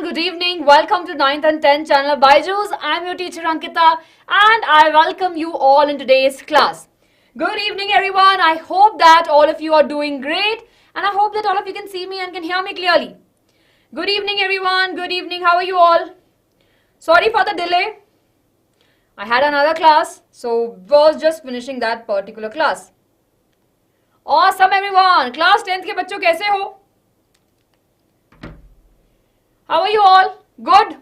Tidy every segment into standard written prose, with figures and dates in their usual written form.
everyone, good evening. Welcome to 9th and 10th channel of BYJU'S. I'm your teacher Ankita and I welcome you all in today's class. Good evening everyone. I hope that all of you are doing great and I hope that all of you can see me and can hear me clearly. Good evening everyone. Good evening. How are you all? Sorry for the delay. I had another class, so was just finishing that particular class. Awesome everyone. Class 10th के बच्चों कैसे हो? How are you all? Good.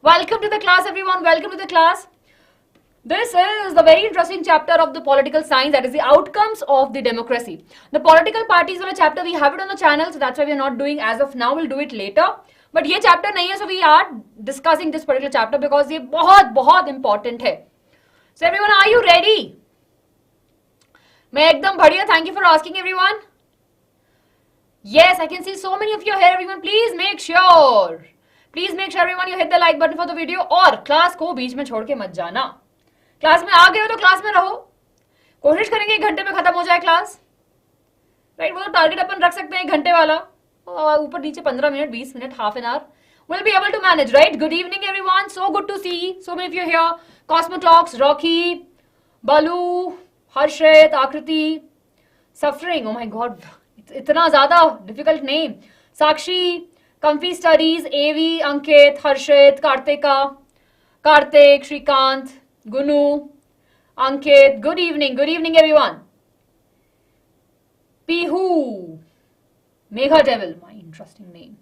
Welcome to the class everyone. Welcome to the class. This is the very interesting chapter of the political science, that is the outcomes of the democracy. The political parties वाला chapter we have it on the channel, so that's why we are not doing as of now. We'll do it later. But ये chapter नहीं है, so we are discussing this particular chapter because ये बहुत important है. So everyone, are you ready? मैं एकदम बढ़िया. Thank you for asking everyone. Yes, I can see so many of you here everyone. Please make sure everyone you hit the like button for the video और class को बीच में छोड़ के मत जाना. क्लास में आ गए हो तो क्लास में रहो. कोशिश करेंगे 1 घंटे में खत्म हो जाए क्लास. राइट, वो तो टारगेट अपन रख सकते हैं 1 घंटे वाला. ऊपर नीचे 15 minute 20 minute half an hour. We'll be able to manage, right? Good evening everyone. So good to see so many of you here. Cosmotalks, Rocky, Balu, Harshit, Akriti, Suffering. Oh my God. इतना ज्यादा difficult name. Sakshi, comfy studies, Avi, Ankit, Harshit, Kartik, Shrikant, Gunu, Ankit. Good evening everyone. Pihu, Megha devil, my interesting name.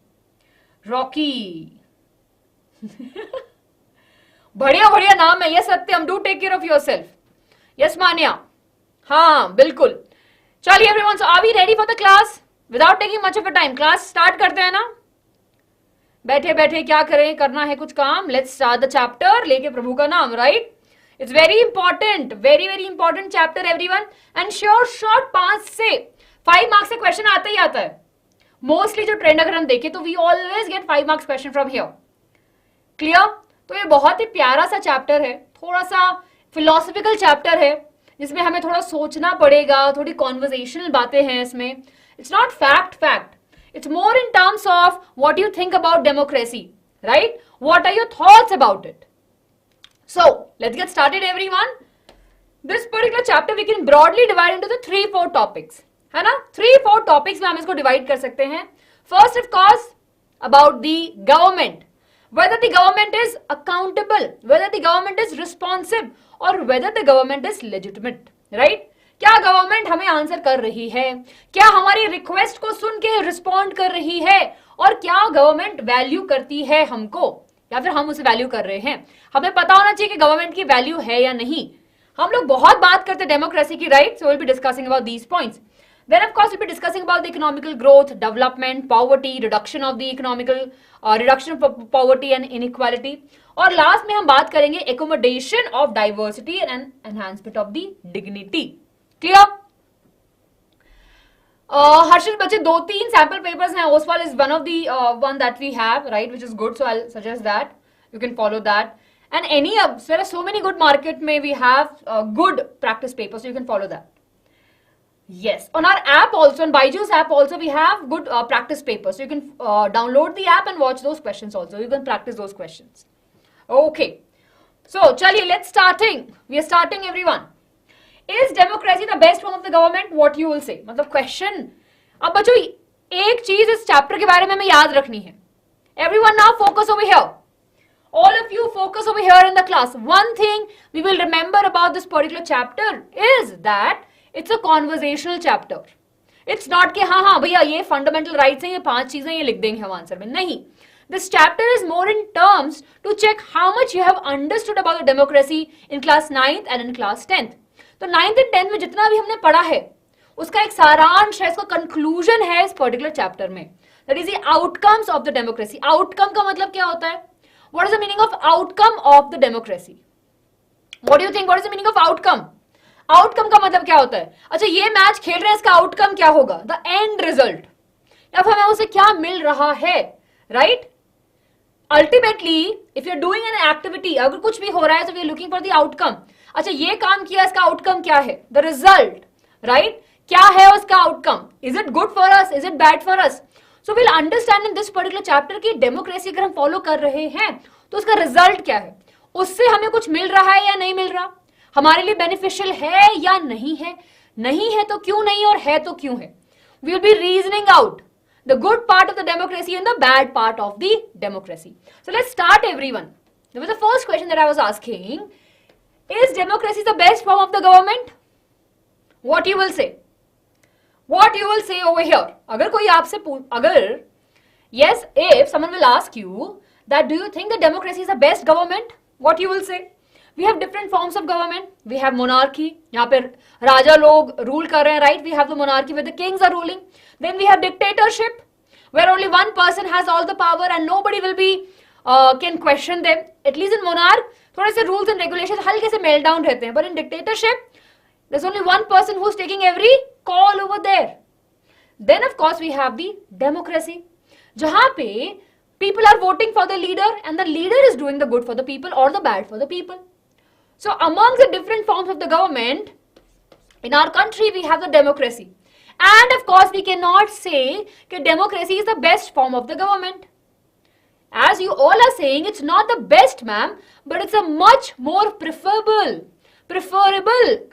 Rocky. बढ़िया नाम है. Yes Satyam, do take care of yourself. Yes Manya. हाँ बिल्कुल. चलिए everyone, so are we ready for the class? Without taking much of a time class start करते हैं ना. बैठे क्या करें, करना है कुछ काम. Let's start the chapter. लेके प्रभु का नाम. Right, it's very important, very important chapter everyone. And sure short 5 से 5 मार्क्स से क्वेश्चन आता ही आता है. मोस्टली जो ट्रेंड अगर हम देखें तो we always get 5 marks question from here. Clear? तो ये बहुत ही प्यारा सा चैप्टर है, थोड़ा सा फिलोसफिकल चैप्टर है जिसमें हमें थोड़ा सोचना पड़ेगा. थोड़ी कॉन्वर्सेशनल बातें हैं इसमें. It's not fact. It's more in terms of what you think about democracy, right? What are your thoughts about it? So, let's get started everyone. This particular chapter we can broadly divide into the 3-4 topics. है ना? 3-4 topics में हम इसको divide कर सकते हैं. First, of course, about the government. Whether the government is accountable, whether the government is responsive, or whether the government is legitimate, right? क्या government हमें आंसर कर रही है, क्या हमारी रिक्वेस्ट को सुन के रिस्पॉन्ड कर रही है, और क्या गवर्नमेंट वैल्यू करती है हमको या फिर हम उसे वैल्यू कर रहे हैं. हमें पता होना चाहिए कि गवर्नमेंट की वैल्यू है या नहीं. हम लोग बहुत बात करते हैं डेमोक्रेसी की, right? So will be discussing about these points. Then of course we'll be discussing about the economical growth, development, poverty, reduction of poverty and inequality. और लास्ट में हम बात करेंगे accommodation of diversity and enhancement of the dignity. Clear? Harshit बच्चे 2-3 sample papers हैं. OSWAL is one of the one that we have, right, which is good. So I'll suggest that you can follow that. And there are so many good market में we have good practice papers, so you can follow that. Yes, on our app also, on BYJU'S app also, we have good practice papers. So you can download the app and watch those questions also. You can practice those questions. Okay. So, chaliye, let's starting. We are starting everyone. Is democracy the best form of the government? What you will say? मतलब question. अब बच्चों एक चीज इस chapter के बारे में हमें याद रखनी है. Everyone now focus over here. All of you focus over here in the class. One thing we will remember about this particular chapter is that it's a conversational chapter. It's not कि हाँ भैया ये fundamental rights हैं, ये 5 चीजें ये लिख देंगे हम आंसर में. नहीं. This chapter is more in terms to check how much you have understood about the democracy in class 9th and in class 10th. तो 9th and 10th में जितना भी हमने पढ़ा है उसका एक सारांश है, इसका कंक्लूजन है इस पर्टिकुलर चैप्टर में. That is the outcomes of the democracy. Outcome का मतलब क्या होता है? What is the meaning of outcome of the democracy? What do you think? What is the meaning of outcome? Outcome का मतलब क्या होता है? अच्छा, ये मैच खेल रहे हैं, इसका आउटकम क्या होगा? द एंड रिजल्ट, या फिर हमें उसे क्या मिल रहा है, right? Ultimately if you are doing an activity, अगर कुछ भी हो रहा है तो we are looking for the outcome. अच्छा, ये काम किया, इसका आउटकम क्या है? The result, right? क्या है उसका outcome? Is it good for us? Is it bad for us? So will understand in this particular chapter की डेमोक्रेसी अगर हम फॉलो कर रहे हैं तो उसका रिजल्ट क्या है, उससे हमें कुछ मिल रहा है या नहीं मिल रहा, हमारे लिए बेनिफिशियल है या नहीं है, नहीं है तो क्यों नहीं और है तो क्यों है. We will be reasoning out the good part of the democracy and the bad part of the democracy. So let's start everyone. There was the first question that I was asking. Is democracy the best form of the government? What you will say? What you will say over here? अगर कोई आपसे अगर yes, if someone will ask you that do you think that democracy is the best government? What you will say? We have different forms of government. We have monarchy. यहाँ पे राजा लोग rule कर रहे हैं, right? We have the monarchy where the kings are ruling. Then we have dictatorship where only one person has all the power and nobody will be can question them. At least in monarch थोड़े से rules and regulations हल्के से melt down रहते हैं. But in dictatorship there's only one person who's taking every call over there. Then of course we have the democracy जहाँ पे people are voting for the leader and the leader is doing the good for the people or the bad for the people. So among the different forms of the government, in our country we have the democracy. And of course we cannot say that democracy is the best form of the government. As you all are saying, it's not the best, ma'am, but it's a much more preferable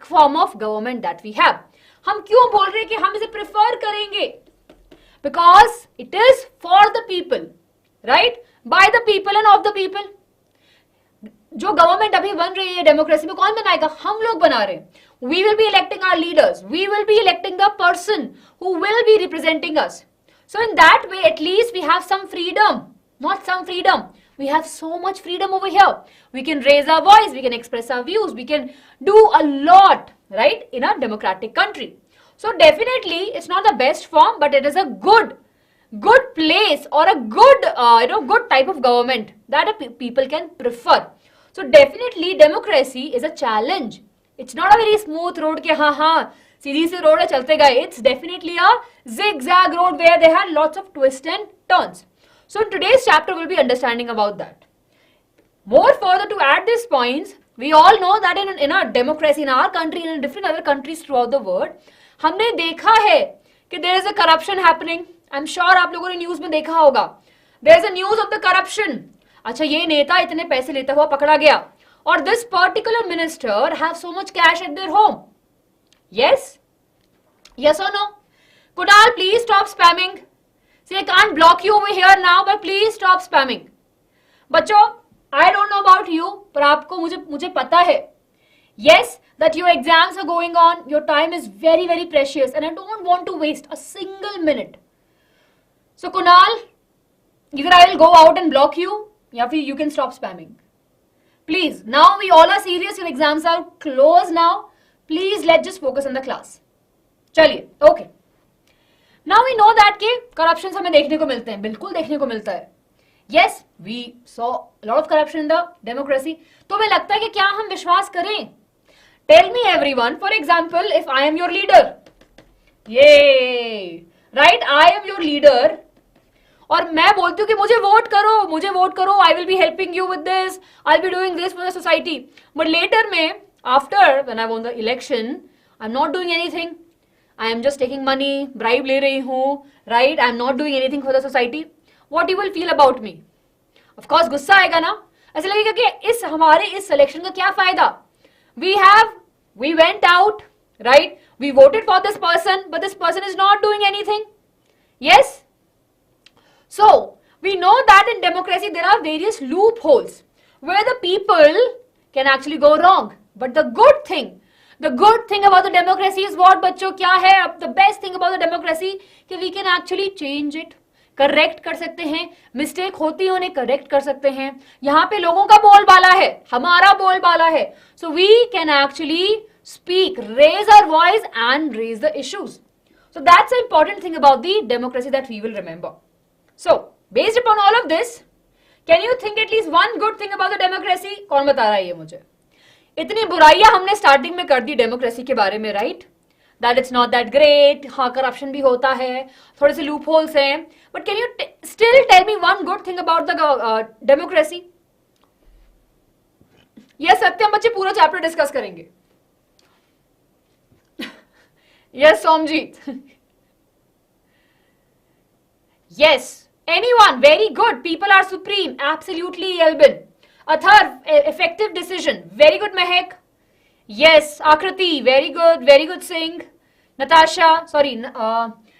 form of government that we have. हम क्यों बोल रहे हैं कि हम इसे prefer करेंगे? Because it is for the people, right? By the people and of the people. जो गवर्नमेंट अभी बन रही है डेमोक्रेसी में, कौन बनाएगा? हम लोग बना रहे हैं. We will be electing our leaders. We will be electing the person who will be representing us. So in that way, at least we have some freedom. Not some freedom. We have so much freedom over here. We can raise our voice. We can express our views. We can do a lot, right, in a democratic country. So definitely, it's not the best form, but it is a good place or a good, good type of government that people can prefer. So definitely democracy is a challenge. It's not a very smooth road कि हाँ सीधी सी road है चलते गए. It's definitely a zigzag road where there are lots of twists and turns. So in today's chapter we'll be understanding about that. More further to add these points, we all know that in our democracy, in our country and in different other countries throughout the world, हमने देखा है कि there is a corruption happening. I'm sure आप लोगों ने news में देखा होगा. There is a news of the corruption. अच्छा ये नेता इतने पैसे लेता हुआ पकड़ा गया और this particular minister have so much cash at their home. Yes? Yes or no? Kunal, please stop spamming. See, I can't block you over here now, but please stop spamming. बच्चों, I don't know about you, पर आपको मुझे पता है. Yes, that your exams are going on, your time is very, very precious and I don't want to waste a single minute. So Kunal, either I will go out and block you, या फिर you can stop spamming. Please, now we all are serious, your exams are closed now. Please, let's just focus on the class. चलिए, okay. Now we know that कि corruptions हमें देखने को मिलते हैं, बिल्कुल देखने को मिलता है. Yes, we saw a lot of corruption in the democracy. तो हमें लगता है कि क्या हम विश्वास करें? Tell me everyone, for example, if I am your leader. Yay! Right, I am your leader. और मैं बोलती हूँ कि मुझे वोट करो, I will be helping you with this, I'll be doing this for the society. But later में, after when I won the election, I'm not doing anything. I am just taking money, bribe ले रही हूँ, right? I'm not doing anything for the society. What you will feel about me? Of course गुस्सा आएगा ना? ऐसा लगेगा कि हमारे इस selection का क्या फायदा? We went out, right? We voted for this person, but this person is not doing anything. Yes? So, we know that in democracy there are various loopholes where the people can actually go wrong. But the good thing about the democracy is what, बच्चों, क्या है? The best thing about the democracy कि we can actually change it. Correct कर सकते हैं, mistake होती है उन्हें करेक्ट कर सकते हैं. यहाँ पे लोगों का बोलबाला है, हमारा बोलबाला है. So we can actually speak, raise our voice and raise the issues. So that's the important thing about the democracy that we will remember. So based upon all of this, can you think at least one good thing about the democracy? कौन बता रहा है ये मुझे? इतनी बुराइयां हमने starting में कर दी डेमोक्रेसी के बारे में, right? That it's not that great, हाँ करप्शन भी होता है, थोड़े से लूप होल्स हैं, but can you still tell me one good thing about the democracy? Yes, Satyam बच्चे पूरा चैप्टर डिस्कस करेंगे. Yes, Somjit. Yes. Anyone? Very good. People are supreme. Absolutely, Elbin. Athar, effective decision. Very good, Mehak. Yes. Akriti, very good. Very good, Singh. Natasha, sorry,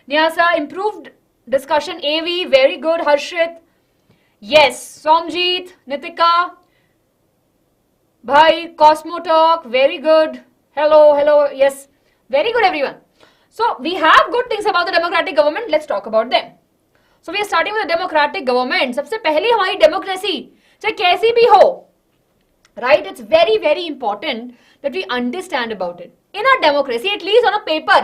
Nyasa, improved discussion. AV, very good. Harshit. Yes. Somjit, Nitika. Bhai, Cosmo Talk, very good. Hello. Yes. Very good, everyone. So, we have good things about the democratic government. Let's talk about them. So we are starting with the democratic government. सबसे पहले हमारी democracy चाहे कैसी भी हो, right? It's very very important that we understand about it. In our democracy, at least on a paper,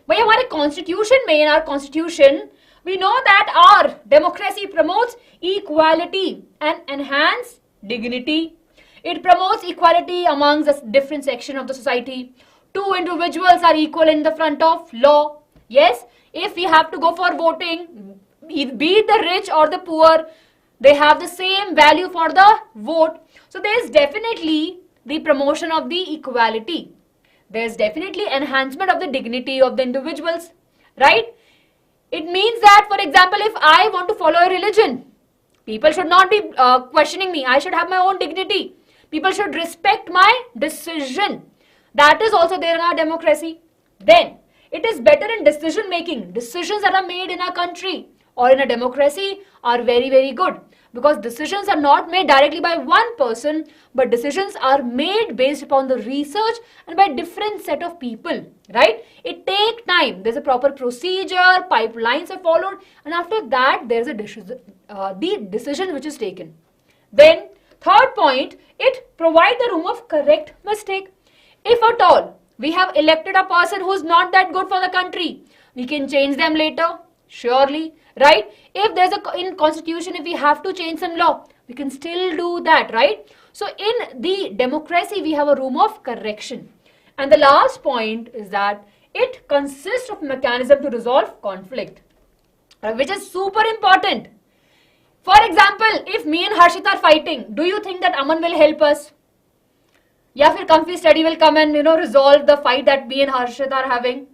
भाई हमारे constitution में, in our constitution, we know that our democracy promotes equality and enhance dignity. It promotes equality amongst the different sections of the society. Two individuals are equal in the front of law. Yes, if we have to go for voting, be it the rich or the poor, they have the same value for the vote. So there is definitely the promotion of the equality. There is definitely enhancement of the dignity of the individuals, right? It means that, for example, if I want to follow a religion, people should not be questioning me. I should have my own dignity. People should respect my decision. That is also there in our democracy. Then, it is better in decision making. Decisions that are made in our country or in a democracy are very, very good. Because decisions are not made directly by one person, but decisions are made based upon the research and by different set of people, right? It takes time. There's a proper procedure, pipelines are followed, and after that, there's a the decision which is taken. Then, third point, it provides the room of correct mistake. If at all, we have elected a person who is not that good for the country, we can change them later, surely, right? If there's in constitution, if we have to change some law, we can still do that, right? So in the democracy, we have a room of correction. And the last point is that it consists of mechanism to resolve conflict, which is super important. For example, if me and Harshit are fighting, do you think that Aman will help us? या फिर comfy study will come and resolve the fight that me and Harshit are having?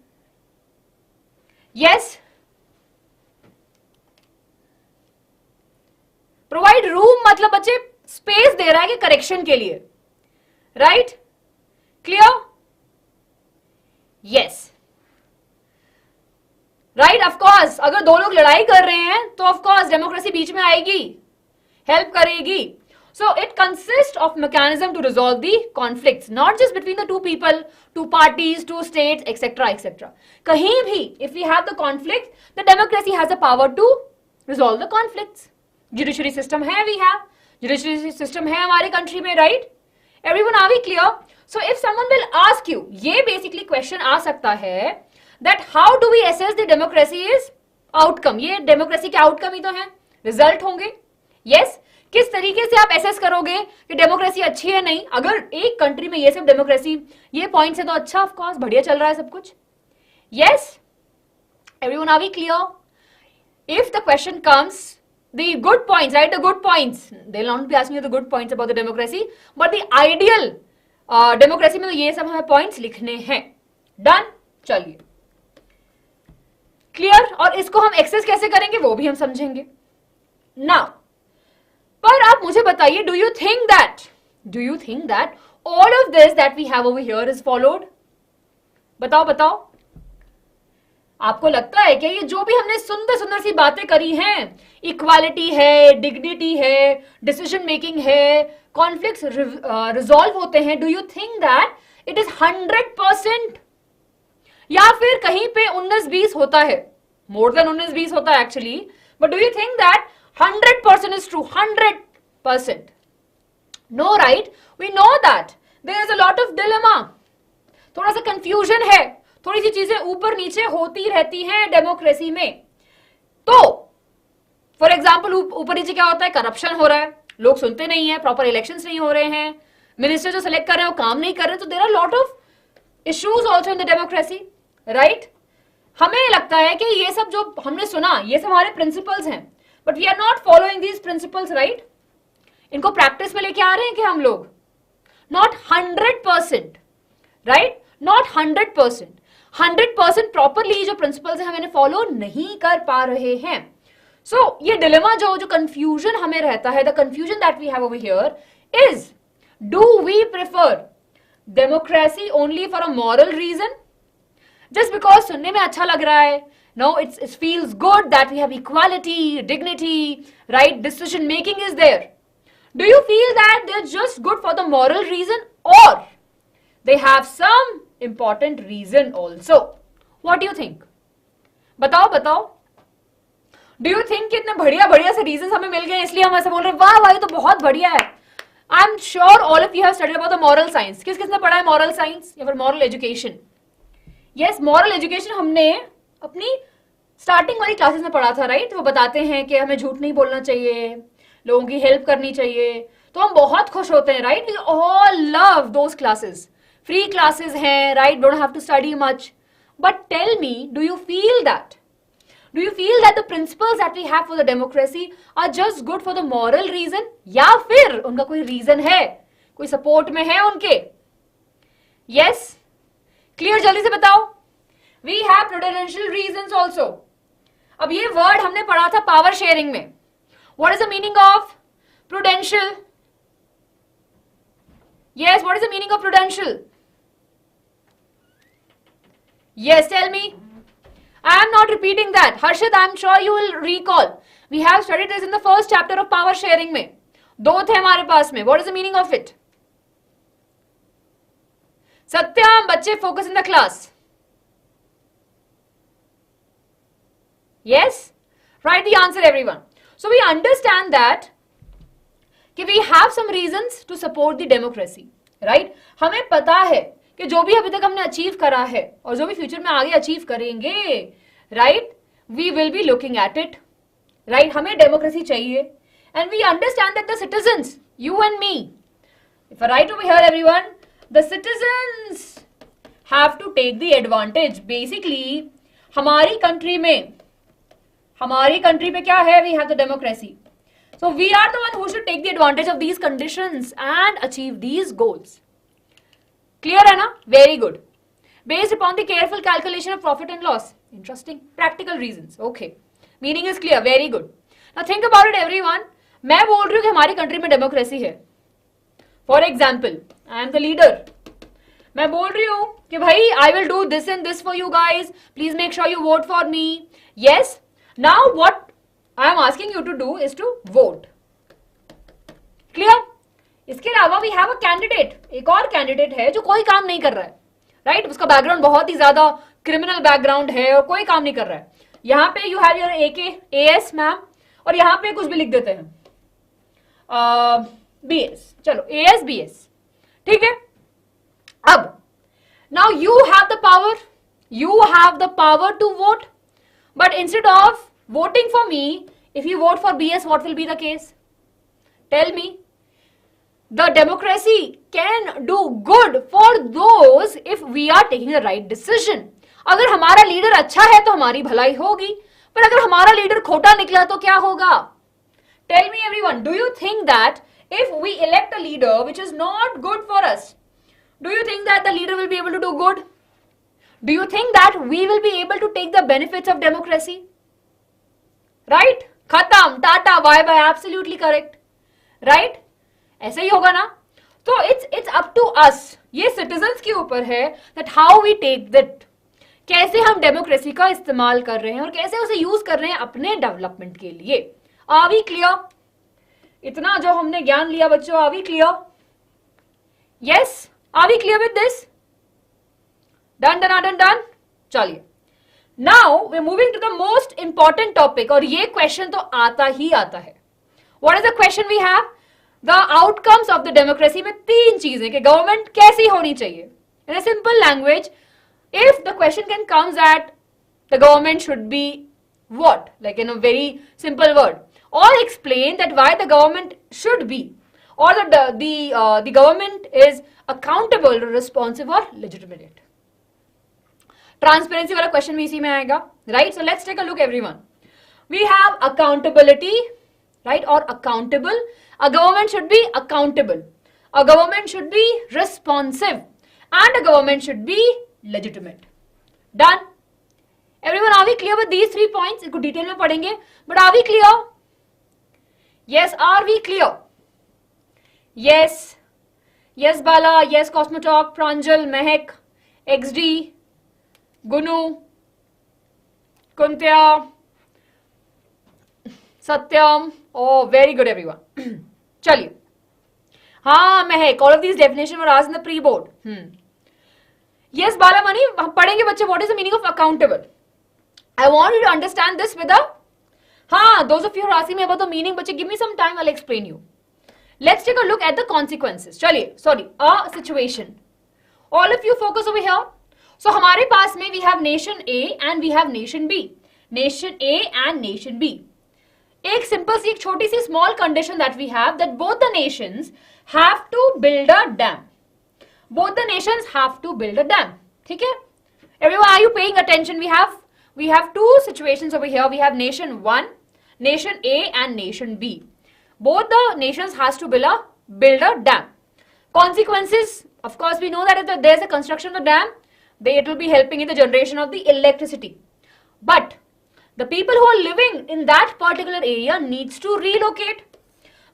Yes. Provide room मतलब बच्चे space दे रहा है कि correction के लिए, right? Clear? Yes. Right? Of course. अगर दो लोग लड़ाई कर रहे हैं तो of course democracy बीच में आएगी, help करेगी. So it consists of mechanism to resolve the conflicts, not just between the two people, two parties, two states, etc., etc. कहीं भी, if we have the conflict, the democracy has the power to resolve the conflicts. Judiciary system है, we have. Judiciary system है हमारे country में, right? Everyone, are we clear? So if someone will ask you, ये basically question आ सकता है, that how do we assess the democracy is outcome? ये democracy के outcome ही तो है, result होंगे. Yes? किस तरीके से आप एसेस करोगे कि डेमोक्रेसी अच्छी है नहीं? अगर एक कंट्री में ये सब डेमोक्रेसी, ये पॉइंट्स है तो अच्छा, ऑफ कोर्स बढ़िया चल रहा है सब कुछ. Yes, everyone, are we clear? If the question comes, the good points, right, the good points, they will not be asking you the good points about the democracy, but the ideal democracy में तो ये सब हमें points लिखने हैं. Done? चलिए, clear? और इसको हम एक्सेस कैसे करेंगे वो भी हम समझेंगे. नाउ, पर आप मुझे बताइए, do you think that all of this that we have over here is followed? बताओ. आपको लगता है कि ये जो भी हमने सुंदर सुंदर सी बातें करी हैं, इक्वालिटी है, डिग्निटी है, डिसीजन मेकिंग है, कॉन्फ्लिक्ट्स रिजॉल्व होते हैं, do you think that it is 100%? या फिर कहीं पे 19-20 होता है, मोर देन 19-20 होता है actually, but do you think that 100% is true? 100%. No, right? We know that there is a lot of dilemma. थोड़ा सा confusion है, थोड़ी सी चीजें ऊपर नीचे होती रहती हैं डेमोक्रेसी में. तो फॉर एग्जाम्पल ऊपर नीचे क्या होता है? करप्शन हो रहा है, लोग सुनते नहीं है, प्रॉपर इलेक्शंस नहीं हो रहे हैं, मिनिस्टर जो सेलेक्ट कर रहे हैं वो काम नहीं कर रहे, तो there are lot of issues also in the democracy, right? हमें लगता है कि ये सब जो हमने सुना, ये सब हमारे प्रिंसिपल्स हैं, but we are not following these principles, right? इनको प्रैक्टिस में लेके आ रहे हैं कि हम लोग? Not 100%, right? नॉट 100%. 100% प्रॉपरली जो प्रिंसिपल्स हैं हमें फॉलो नहीं कर पा रहे हैं. So ये dilemma जो confusion हमें रहता है, the confusion that we have over here is, do we prefer democracy only for a moral reason? Just because सुनने में अच्छा लग रहा है, no, it feels good that we have equality, dignity, right? Decision making is there. Do you feel that they're just good for the moral reason, or they have some important reason also? What do you think? बताओ. Do you think कि इतने बढ़िया से reasons हमें मिल गए इसलिए हम ऐसे बोल रहे हैं वाह ये तो बहुत बढ़िया है? I'm sure all of you have studied about the moral science. किसने पढ़ा है moral science या फिर moral education? Yes, moral education हमने अपनी स्टार्टिंग वाली क्लासेस में पढ़ा था, राइट? वो बताते हैं कि हमें झूठ नहीं बोलना चाहिए, लोगों की हेल्प करनी चाहिए, तो हम बहुत खुश होते हैं, right? We all love those classes. Free classes हैं, right? Don't have to study much. But tell me, do you feel that the principles that we have for the democracy are just good for the moral reason, या फिर उनका कोई reason है, कोई support में है उनके? Yes, clear? जल्दी से बताओ. We have prudential reasons also. अब ये वर्ड हमने पढ़ा था पावर शेयरिंग में. What is the meaning of prudential? Yes, what is the meaning of prudential? Yes, tell me. I am not repeating that. Harshit, I am sure you will recall. We have studied this in the first chapter of power sharing में. दो थे हमारे पास में. What is the meaning of it? सत्यम, बच्चे focus in the class. Yes? Write the answer, everyone. So we understand that कि we have some reasons to support the democracy, right? हमें पता है कि जो भी अभी तक हमने अचीव करा है और जो भी फ्यूचर में आगे अचीव करेंगे, right, we will be looking at it, right? हमें डेमोक्रेसी चाहिए, and we understand that the citizens, you and me, if I write over here everyone, the citizens have to take the advantage. Basically हमारी country में क्या है? We have the democracy. So we are the one who should take the advantage of these conditions and achieve these goals. Clear है ना? Very good. Based upon the careful calculation of profit and loss. Interesting. Practical reasons. Okay. Meaning is clear. Very good. Now think about it, everyone. मैं बोल रही हूँ कि हमारी country में democracy है. For example, I am the leader. मैं बोल रही हूँ कि भाई I will do this and this for you guys. Please make sure you vote for me. Yes. Now what I am asking you to do is to vote. Clear? इसके अलावा we have a candidate. एक और candidate है जो कोई काम नहीं कर रहा है, राइट? उसका बैकग्राउंड बहुत ही ज्यादा क्रिमिनल बैकग्राउंड है और कोई काम नहीं कर रहा है. यहाँ पे you have your AS ma'am, और यहाँ पे कुछ भी लिख देते हैं BS. चलो AS BS, ठीक है? अब now you have the power to vote, but instead of voting for me, if you vote for BS, what will be the case? Tell me. The democracy can do good for those if we are taking the right decision. अगर हमारा leader अच्छा है तो हमारी भलाई होगी, पर अगर हमारा लीडर खोटा निकला तो क्या होगा? Tell me everyone, do you think that if we elect a leader which is not good for us, do you think that the leader will be able to do good? Do you think that we will be able to take the benefits of democracy? Right? खत्म, tata, bye bye. Absolutely correct, right? ऐसे ही होगा ना? तो it's up to us, ये citizens के ऊपर है that how we take that, कैसे हम डेमोक्रेसी का इस्तेमाल कर रहे हैं और कैसे उसे यूज कर रहे हैं अपने डेवलपमेंट के लिए. Are we clear? इतना जो हमने ज्ञान लिया बच्चों, are we clear? Yes, are we clear with this? Done. चलिए, now we moving to the most important topic, और ये क्वेश्चन तो आता ही आता है. What is the question we have? The outcomes of the democracy में तीन चीजें कि गवर्नमेंट कैसी होनी चाहिए. In a simple language, if the question can comes that the government should be what, like in a very simple word, और explain that why the government should be, और the government is accountable, responsive और legitimate. Transparency वाला question भी इसी में आएगा, right? So let's take a look everyone. We have accountability, right, और accountable. A government should be accountable, a government should be responsive, and a government should be legitimate. Done? Everyone, are we clear with these 3 points? इसको detail में पढ़ेंगे, but are we clear? Yes, are we clear? Yes. Yes, Bala. Yes, Cosmotalk, Pranjal, Mehak, XD, Gunu, Kuntya, Satyam. Oh, very good, everyone. चलिए. हाँ, Mehak. All of these definitions were asked in the pre-board. Yes, Bala Mani. पढ़ेंगे बच्चे. What is the meaning of accountable? I want you to understand this with a. हाँ, those of you who are asking me about the meaning, बच्चे, give me some time. I'll explain you. Let's take a look at the consequences. चलिए, sorry, a situation. All of you focus over here. So हमारे पास में we have nation A and we have nation B. Nation A and nation B. एक simple सी, एक छोटी सी small condition that we have, that both the nations have to build a dam. Both the nations have to build a dam. ठीक है? Everyone, are you paying attention? We have two situations over here. We have nation 1, nation A and nation B. Both the nations has to build a dam. Consequences, of course, we know that if there is a construction of the dam, it will be helping in the generation of the electricity. But the people who are living in that particular area needs to relocate.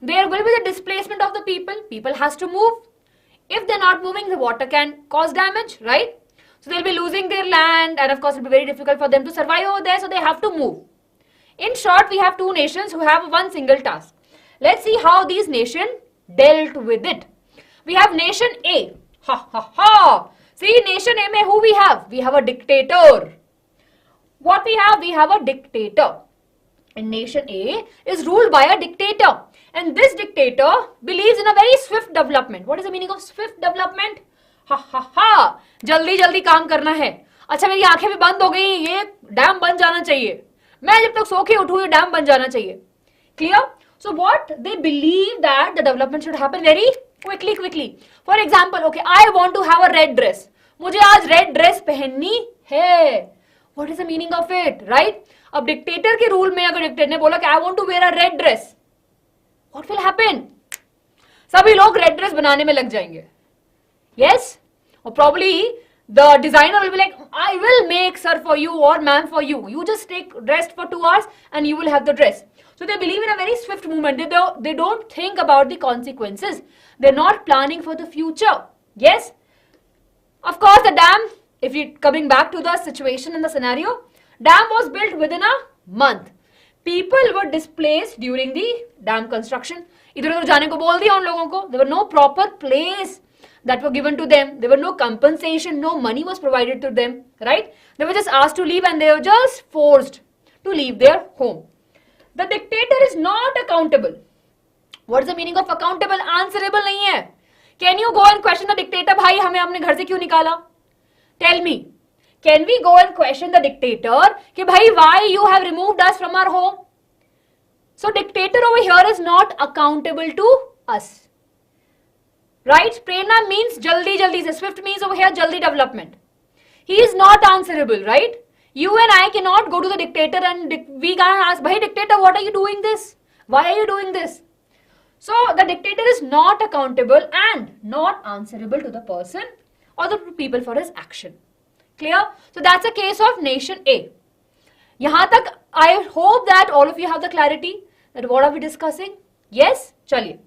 There will be the displacement of the people. People has to move. If they're not moving, the water can cause damage, right? So they'll be losing their land, and of course it will be very difficult for them to survive over there, so they have to move. In short, we have two nations who have one single task. Let's see how these nations dealt with it. We have nation A. Ha ha ha. See, nation A mein who we have? We have a dictator. What we have? We have a dictator. And nation A is ruled by a dictator. And this dictator believes in a very swift development. What is the meaning of swift development? Ha ha ha. जल्दी जल्दी काम करना है. अच्छा, मेरी आंखें भी बंद हो गई, ये डैम बन जाना चाहिए. मैं जब तक सो के उठूं, ये डैम बन जाना चाहिए. Clear? So what they believe that the development should happen very quickly. For example, okay, I want to have a red dress. मुझे आज red dress पहननी है. What is the meaning of it, right? अब dictator के rule में अगर dictator ने बोला कि I want to wear a red dress, what will happen? सभी लोग red dress बनाने में लग जाएंगे. Yes? Or probably the designer will be like, I will make sir for you or ma'am for you. You just take rest for 2 hours and you will have the dress. So they believe in a very swift movement. They don't think about the consequences. They're not planning for the future. Yes? Of course, the dam, if you're coming back to the situation in the scenario, dam was built within a month. People were displaced during the dam construction. इधर उधर जाने को बोल दिया उन लोगों को. There were no proper place that were given to them. There were no compensation, no money was provided to them, right? They were just asked to leave and they were just forced to leave their home. The dictator is not accountable. What is the meaning of accountable? Answerable नहीं है. Can you go and question the dictator? भाई हमें अपने घर से क्यों निकाला? Tell me. Can we go and question the dictator कि भाई why you have removed us from our home? So dictator over here is not accountable to us. Right? Prerna means jaldi jaldi se. Swift means over here jaldi development. He is not answerable, right? You and I cannot go to the dictator and we can ask, bhai dictator, what are you doing this? Why are you doing this? So the dictator is not accountable and not answerable to the person or the people for his action. Clear? So that's a case of nation A. Yahan tak I hope that all of you have the clarity that what are we discussing? Yes? Chaliye.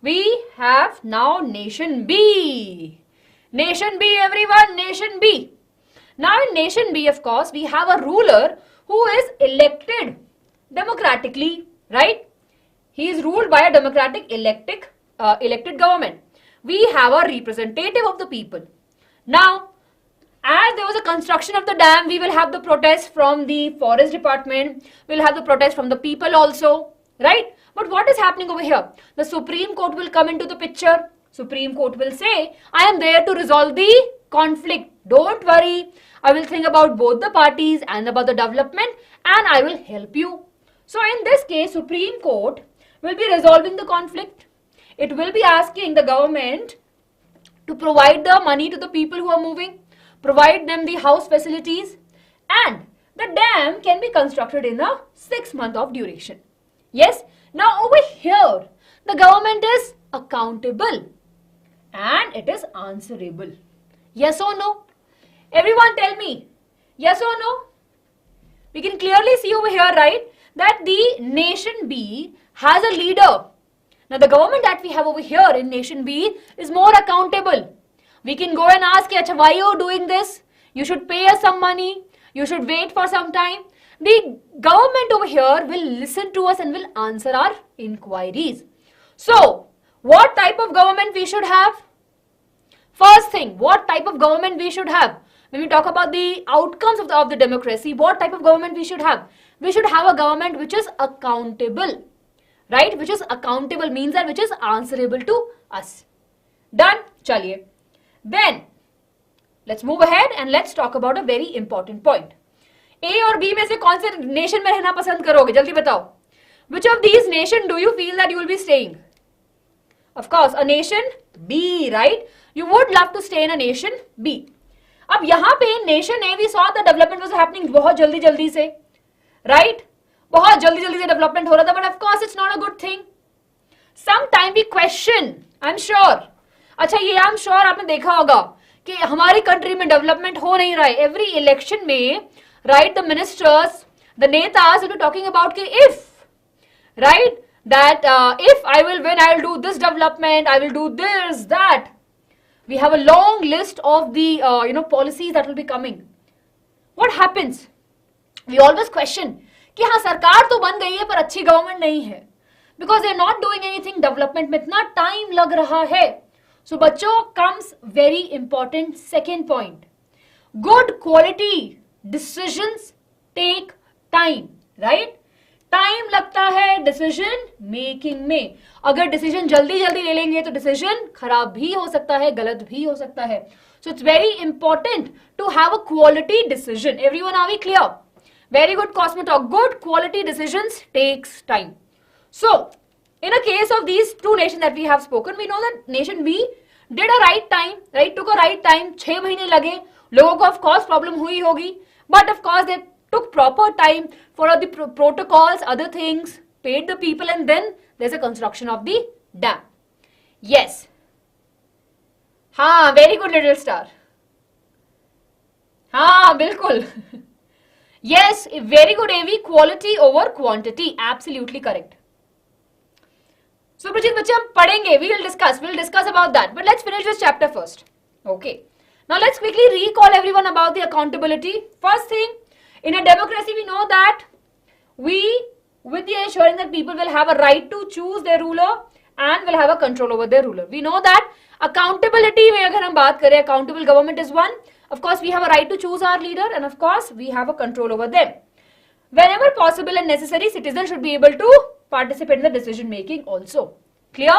We have now nation B. Nation B, everyone, nation B. Now in nation B, of course, we have a ruler who is elected democratically, right? He is ruled by a democratic elected government. We have a representative of the people. Now, as there was a construction of the dam, we will have the protest from the forest department. We will have the protest from the people also, right? But what is happening over here? The Supreme Court will come into the picture. Supreme Court will say, I am there to resolve the conflict. Don't worry. I will think about both the parties and about the development and I will help you. So in this case, Supreme Court will be resolving the conflict. It will be asking the government to provide the money to the people who are moving, provide them the house facilities, and the dam can be constructed in a 6 month of duration. Yes? Now over here, the government is accountable and it is answerable. Yes or no? Everyone tell me. Yes or no? We can clearly see over here, right, that the nation B has a leader. Now the government that we have over here in nation B is more accountable. We can go and ask, Acha, why are you doing this? You should pay us some money. You should wait for some time. The government over here will listen to us and will answer our inquiries. So, what type of government we should have? First thing, what type of government we should have? When we talk about the outcomes of the democracy, what type of government we should have? We should have a government which is accountable, right? Which is accountable means that which is answerable to us. Done? Chaliye. Then, let's move ahead and let's talk about a very important point. A और B में से कौन से nation में रहना पसंद करोगे? जल्दी बताओ. Which of these nation do you feel that you will be staying? Of course, a nation B, right? You would love to stay in a nation B. अब यहाँ पे nation A, we saw the development was happening बहुत जल्दी से, right? बहुत जल्दी से development हो रहा था, but of course it's not a good thing. Sometime we question, I'm sure. अच्छा ये I'm sure आपने देखा होगा कि हमारी country में development हो नहीं रहा है. Every election में, right, the ministers, the netas will be talking about कि if, right, that if I will win, I will do this development, I will do this, that. We have a long list of the policies that will be coming. What happens? We always question कि हाँ सरकार तो बन गई है पर अच्छी government नहीं है, because they are not doing anything development में इतना टाइम लग रहा है. So बच्चों comes very important second point. Good quality decisions take time, right? Time लगता है डिसीजन मेकिंग में. अगर डिसीजन जल्दी ले लेंगे तो डिसीजन खराब भी हो सकता है, गलत भी हो सकता है. So it's very important to have a quality decision. Everyone are we clear? Very good कॉस्मेटॉक. Good quality decisions takes time. So in a case of these two nations that we have spoken, we know that nation B did a right time, right, took a right time. 6 महीने लगे. लोगों को of course problem हुई होगी, but of course they took proper time for the protocols, other things, paid the people, and then there's a construction of the dam. Yes. हाँ, very good little star. हाँ, बिल्कुल. Yes, very good AV, quality over quantity, absolutely correct. So, Prajit, बच्चे हम पढ़ेंगे, we'll discuss about that. But let's finish this chapter first. Okay. Now, let's quickly recall everyone about the accountability. First thing, in a democracy, we know that with the assuring that people will have a right to choose their ruler and will have a control over their ruler. We know that accountability में अगर हम बात करें, accountable government is one. Of course, we have a right to choose our leader, and of course, we have a control over them. Whenever possible and necessary, citizens should be able to participate in the decision making also. Clear?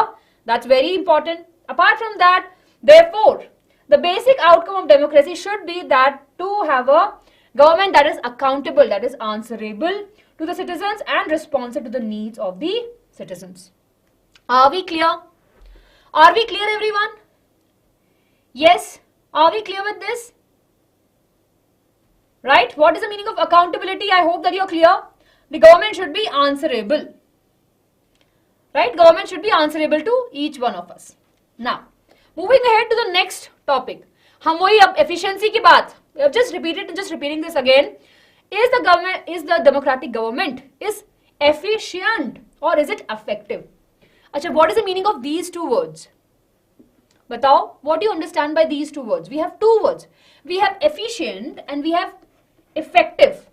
That's very important. Apart from that, therefore, the basic outcome of democracy should be that to have a government that is accountable, that is answerable to the citizens and responsive to the needs of the citizens. Are we clear? Are we clear, everyone? Yes? Are we clear with this? Right? What is the meaning of accountability? I hope that you're clear. The government should be answerable. Right? Government should be answerable to each one of us. Now, moving ahead to the next topic. हम वही अब efficiency की बात. We have just repeating this again. Is the democratic government is efficient or is it effective? अच्छा, what is the meaning of these two words? बताओ, what do you understand by these two words? We have two words. We have efficient and we have effective.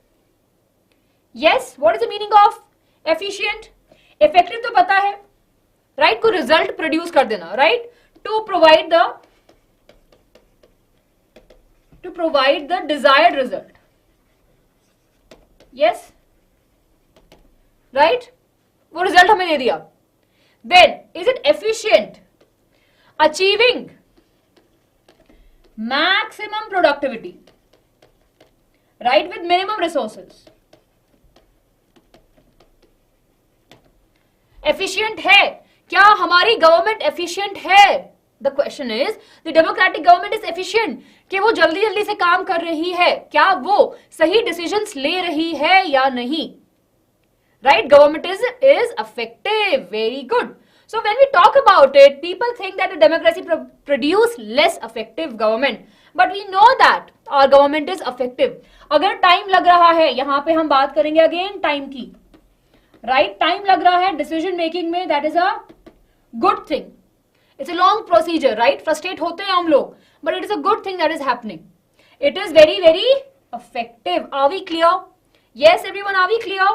Yes, what is the meaning of efficient? Effective तो पता है, right? को result produce कर देना, right? To provide the desired result. Yes, right? वो result हमें दे दिया. Then, is it efficient? Achieving maximum productivity, right, with minimum resources. Efficient है क्या? हमारी गवर्नमेंट efficient है? The question is, the democratic government is efficient. कि वो जल्दी से काम कर रही है? क्या वो सही decisions ले रही है या नहीं? Right, government is effective. Very good. So when we talk about it, people think that the democracy produce less effective government. But we know that our government is effective. अगर टाइम लग रहा है, यहाँ पे हम बात करेंगे अगेन टाइम की, राइट? टाइम लग रहा है डिसीजन मेकिंग में, that is a good thing. It's a long procedure, right? Frustrate होते हैं हम लोग, but it is a good thing that is happening. It is very very effective. Are we clear? Yes, everyone, are we clear?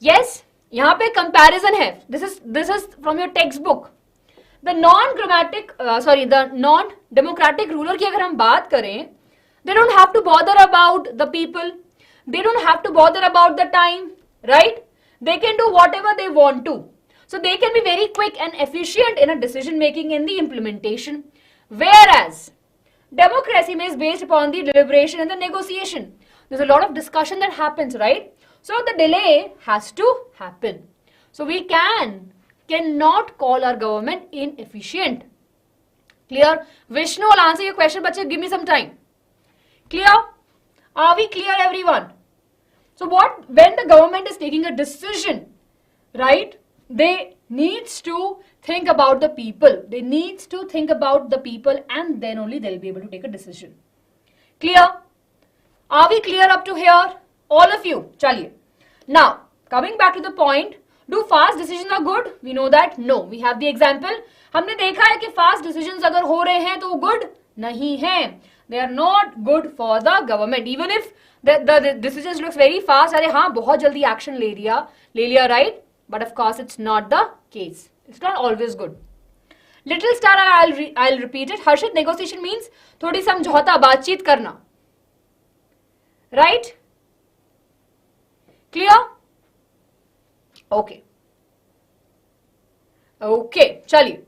Yes. यहाँ पे comparison है. This is from your textbook. The non-democratic ruler की अगर हम बात करें, they don't have to bother about the people. They don't have to bother about the time, right? They can do whatever they want to. So they can be very quick and efficient in a decision making and the implementation. Whereas democracy is based upon the deliberation and the negotiation. There's a lot of discussion that happens, right? So the delay has to happen. So we cannot call our government inefficient. Clear? Vishnu will answer your question, but give me some time. Clear? Are we clear, everyone? So when the government is taking a decision, right, they needs to think about the people. They needs to think about the people, and then only they'll be able to take a decision. Clear? Are we clear up to here? All of you. Chaliye. Now, coming back to the point, do fast decisions are good? We know that no. We have the example. हमने देखा है कि fast decisions अगर हो रहे हैं तो वो good नहीं हैं. They are not good for the government. Even if the decisions looks very fast, अरे हाँ बहुत जल्दी action ले लिया, right? But of course, it's not the case. It's not always good. Little star, I'll repeat it. Harshit, negotiation means थोड़ी समझौता, बातचीत करना. Right? Clear? Okay. Okay, chaliye.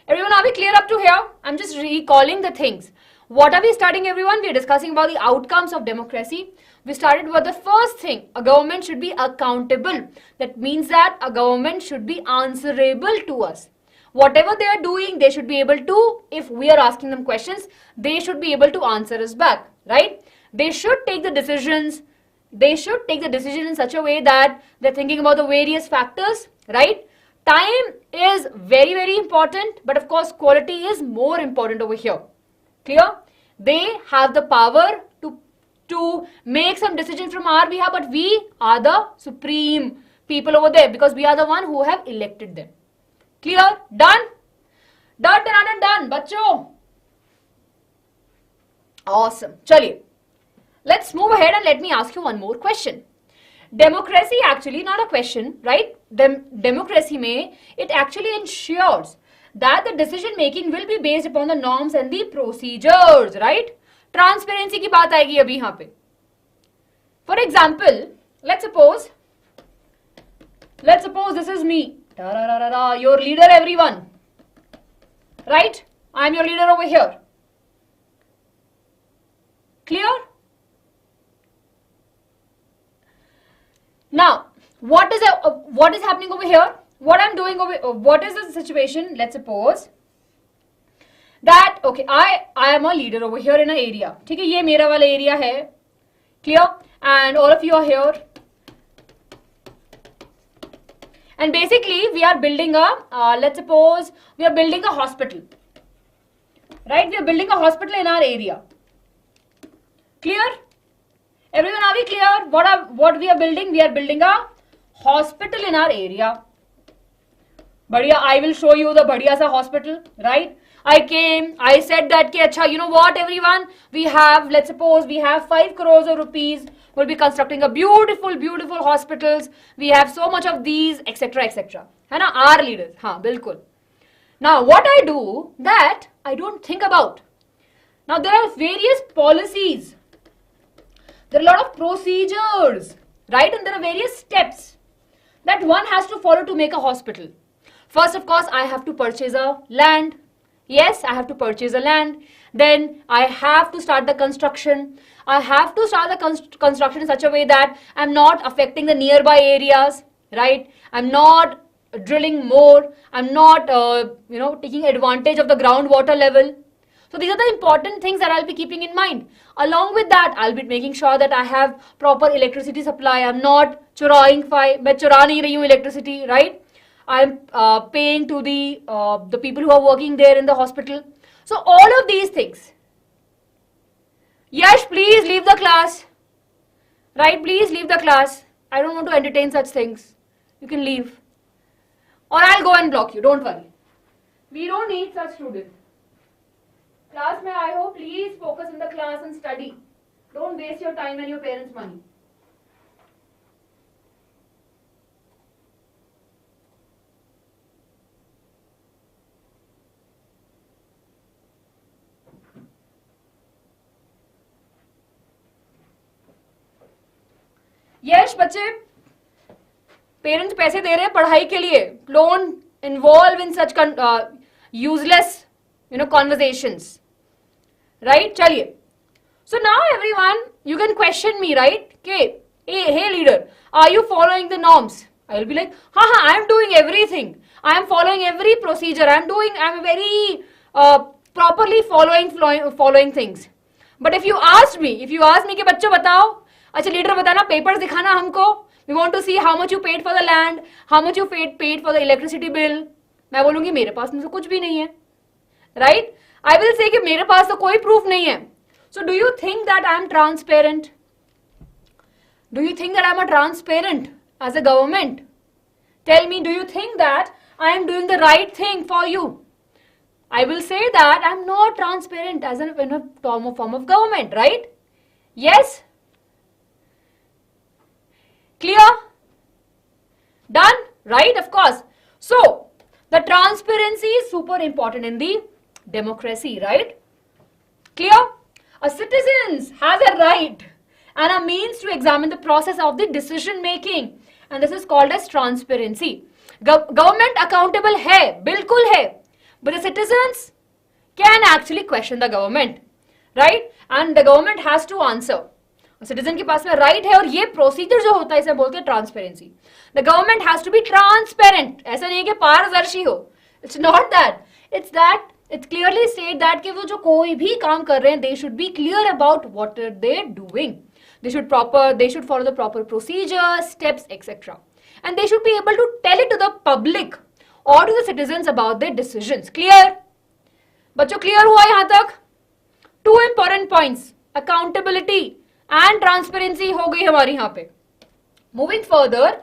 Everyone, are we clear up to here? I'm just recalling the things. What are we studying, everyone? We are discussing about the outcomes of democracy. We started with the first thing. A government should be accountable. That means that a government should be answerable to us. Whatever they are doing, they should be able to, if we are asking them questions, they should be able to answer us back, right? They should take the decisions. They should take the decision in such a way that they're thinking about the various factors, right? Time is very, very important, but of course, quality is more important over here. Clear? They have the power to make some decision from our behalf, but we are the supreme people over there because we are the one who have elected them. Clear? Done? Done, bachcho. Awesome. Chaliye. Let's move ahead and let me ask you one more question. Democracy actually not a question, right? Democracy may, it actually ensures that the decision making will be based upon the norms and the procedures, right? Transparency की बात आएगी अभी यहाँ पे. For example, let's suppose this is me, your leader, everyone, right? I'm your leader over here. Clear? Now, what is happening over here? What I'm doing what is the situation? Let's suppose that okay, I am a leader over here in an area. ठीक है, ये मेरा वाला area है. Clear? And all of you are here. And basically, we are building let's suppose we are building a hospital. Right? We are building a hospital in our area. Clear? Everyone, are we clear? What we are building? We are building a hospital in our area. Badhiya, I will show you the badhiya sa hospital, right? I came, I said that, ki, acha, you know what, everyone? We have, let's suppose, we have 5 crores of rupees. We'll be constructing a beautiful, beautiful hospitals. We have so much of these, etc., etc. है ना? Our leaders, हाँ, बिल्कुल. Now, what I do, that I don't think about. Now, there are various policies. There are a lot of procedures, right? And there are various steps that one has to follow to make a hospital. First, of course, I have to purchase a land. Yes, I have to purchase a land. Then I have to start the construction. I have to start the construction in such a way that I'm not affecting the nearby areas, right? I'm not drilling more. I'm not, taking advantage of the groundwater level. So these are the important things that I'll be keeping in mind. Along with that, I'll be making sure that I have proper electricity supply. I'm not चुराइंग मैं चुरा नहीं रही हूँ electricity, right? I'm paying to the people who are working there in the hospital. So all of these things. Yash, please leave the class. Right, please leave the class. I don't want to entertain such things. You can leave. Or I'll go and block you. Don't worry. We don't need such students. Class mein I hope please focus in the class and study. Don't waste your time and your parents' money. यश बच्चे parents पैसे दे रहे हैं पढ़ाई के लिए. Don't involve in such useless conversations, right? चलिए. So now everyone, you can question me, right? Okay, hey leader, are you following the norms? I will be like, I am doing everything. I am following every procedure. I am very properly following things. But if you ask me कि बच्चों बताओ, अच्छा leader बताना, papers दिखाना हमको. We want to see how much you paid for the land, how much you paid for the electricity bill. मैं बोलूंगी मेरे पास में तो कुछ भी नहीं है, right? I will say कि मेरे पास तो कोई proof नहीं है. So do you think that I am transparent? Do you think that I am a transparent as a government? Tell me, do you think that I am doing the right thing for you? I will say that I am not transparent as in a form of government, right? Yes? Clear? Done? Right? Of course. So, the transparency is super important in the democracy, right? Clear? A citizen has a right and a means to examine the process of the decision making, and this is called as transparency. Government accountable hai, bilkul hai, but the citizens can actually question the government, right? And the government has to answer. Citizen के पास में right है और ये procedure जो होता है इसे बोलते हैं transparency. The government has to be transparent. ऐसा नहीं है कि पारदर्शी हो. It's not that. It's clearly state that कि वो जो कोई भी काम कर रहे हैं they should be clear about what are they doing. They should follow the proper procedure, steps etcetera, and they should be able to tell it to the public और to the citizens about their decisions. Clear बच्चों? Clear हुआ यहां तक? 2 important points, accountability and transparency हो गई हमारी यहाँ पे. मूविंग फर्दर,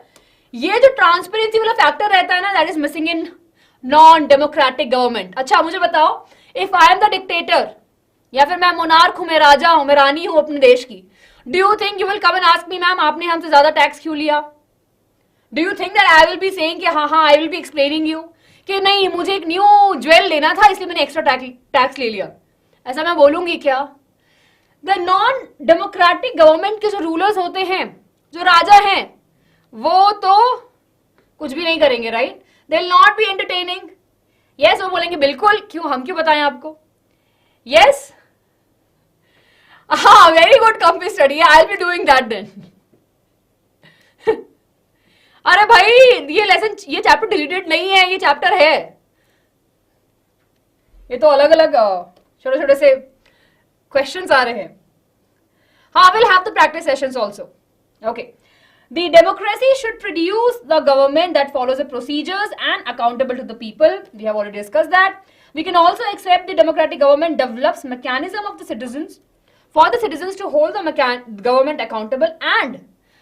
ये जो ट्रांसपेरेंसी वाला फैक्टर रहता है ना, that is missing in non democratic government. अच्छा मुझे बताओ, if I am the dictator या फिर मैं मोनार्क हूं, मैं राजा हूं, मैं रानी हूं अपने देश की, do you think you will come and ask me, ma'am आपने हमसे ज्यादा टैक्स क्यों लिया? Do you think that I will be saying कि हाँ आई विल बी एक्सप्लेनिंग यू कि नहीं मुझे एक न्यू ज्वेल लेना था इसलिए मैंने एक्स्ट्रा टैक्स ले लिया? ऐसा मैं बोलूंगी क्या? द नॉन डेमोक्रेटिक गवर्नमेंट के जो रूलर्स होते हैं, जो राजा हैं, वो तो कुछ भी नहीं करेंगे, right? They will not be entertaining. Yes, वो बोलेंगे बिल्कुल, क्यों, हम क्यों बताएं आपको? यस, हाँ, very good company study, I will be doing that then. अरे भाई ये लेसन, ये चैप्टर डिलीटेड नहीं है, ये चैप्टर है. ये तो अलग अलग छोटे छोटे से questions आ रहे हैं. हाँ, we'll have the practice sessions also. Okay. The democracy should produce the government that follows the procedures and accountable to the people. We have already discussed that. We can also accept the democratic government develops mechanism of the citizens for the citizens to hold the government accountable and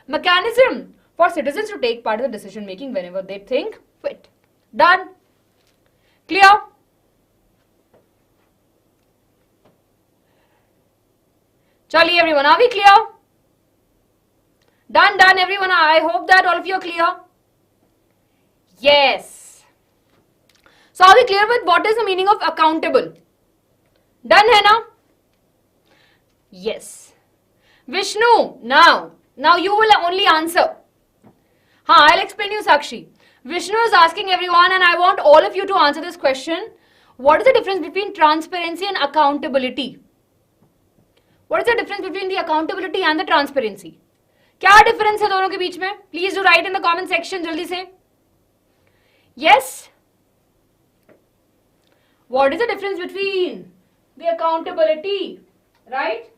mechanism for citizens to take part in the decision making whenever they think fit. Done? Clear? Charlie, everyone, are we clear? Done, everyone. I hope that all of you are clear. Yes. So, are we clear with what is the meaning of accountable? Done, hai na? Yes. Vishnu, now you will only answer. I'll explain you, Sakshi. Vishnu is asking everyone, and I want all of you to answer this question. What is the difference between transparency and accountability? What is the difference between the accountability and the transparency? क्या difference है दोनों के बीच में? Please do write in the comment section जल्दी से. Yes? What is the difference between the accountability, right?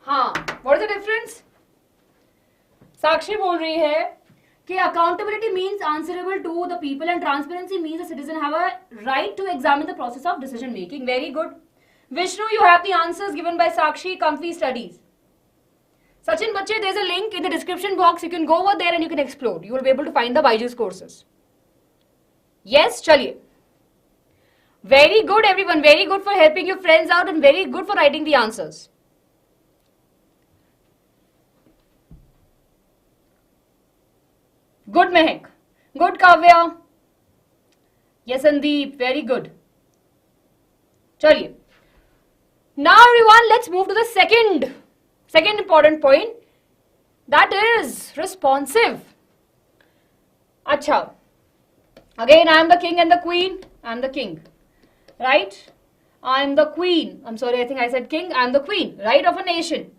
हाँ, what is the difference? साक्षी बोल रही है कि accountability means answerable to the people and transparency means the citizen have a right to examine the process of decision making. Very good. Vishnu, you have the answers given by Sakshi, Comfy Studies. Sachin Bache, there's a link in the description box. You can go over there and you can explore. You will be able to find the BYJU'S courses. Yes, chaliye. Very good, everyone. Very good for helping your friends out and very good for writing the answers. Good, Mehak. Good, Kavya. Yes, Sandeep. Very good. Chaliye. Now, everyone, let's move to the second important point. That is responsive. Acha. Again, I am the king and the queen. I am the king. Right? I am the queen. I'm sorry, I think I said king. I am the queen, right, of a nation.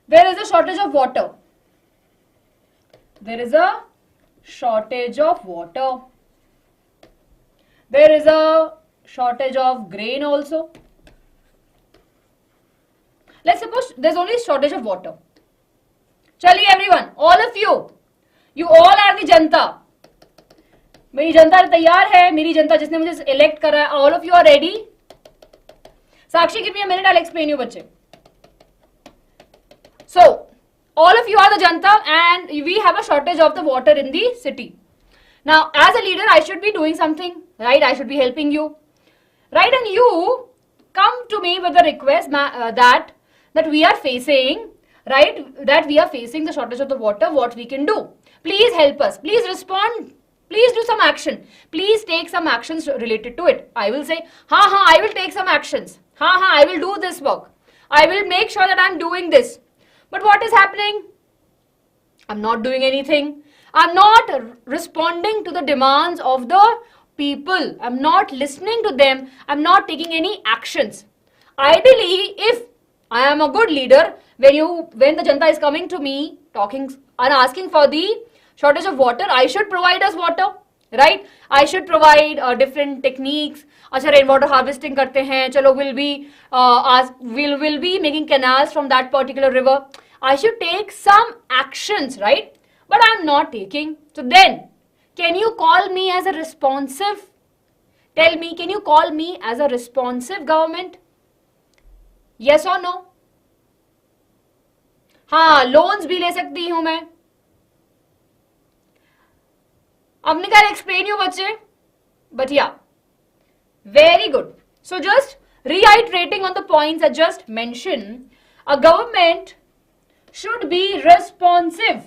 There is a shortage of water. There is a shortage of water. There is a shortage of grain also. Let's suppose there's only shortage of water. Chaliye everyone, all of you all are the जनता. मेरी जनता तैयार है, मेरी जनता जिसने मुझे elect करा है. All of you are ready? Sakshi, give me a minute, I'll explain you बच्चे. So, all of you are the janta and we have a shortage of the water in the city. Now, as a leader, I should be doing something, right? I should be helping you, right? And you come to me with the request that we are facing, right? That we are facing the shortage of the water, what we can do. Please help us. Please respond. Please do some action. Please take some actions related to it. I will say, I will take some actions. I will do this work. I will make sure that I am doing this. But what is happening? I'm not doing anything. I'm not responding to the demands of the people. I'm not listening to them. I'm not taking any actions. Ideally, if I am a good leader, when the janta is coming to me, talking and asking for the shortage of water, I should provide us water, right? I should provide different techniques. अच्छा rainwater harvesting करते हैं, चलो we'll be making canals from that particular river. I should take some actions, right? But I'm not taking. So then, can you call me as a responsive? Tell me, can you call me as a responsive government? Yes or no? हाँ, loans भी ले सकती हूँ मैं. अब निकाल explain you बच्चे. But yeah. Very good. So just reiterating on the points I just mentioned, a government should be responsive.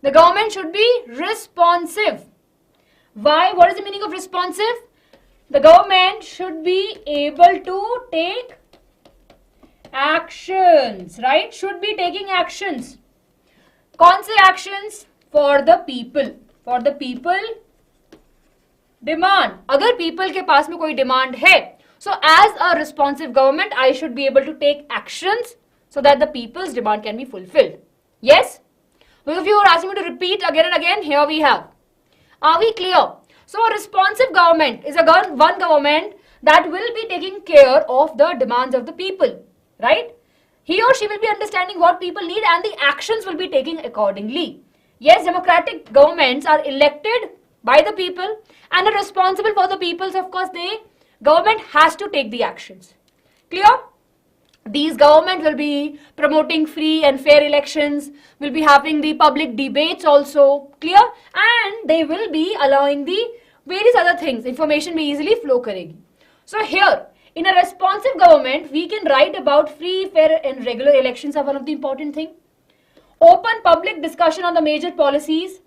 The government should be responsive. Why? What is the meaning of responsive? The government should be able to take actions, right? Should be taking actions. कौन से actions? For the people. For the people demand. अगर people के पास में कोई demand है, so as a responsive government, I should be able to take actions so that the people's demand can be fulfilled. Yes? Those of you who are asking me to repeat again and again, here we have. Are we clear? So a responsive government is one government that will be taking care of the demands of the people, right? He or she will be understanding what people need and the actions will be taken accordingly. Yes, democratic governments are elected by the people and are responsible for the people. So of course, government has to take the actions. Clear? These government will be promoting free and fair elections, will be having the public debates also, clear? And they will be allowing the various other things. Information will easily flow karegi. So here, in a responsive government, we can write about free, fair and regular elections are one of the important things. Open public discussion on the major policies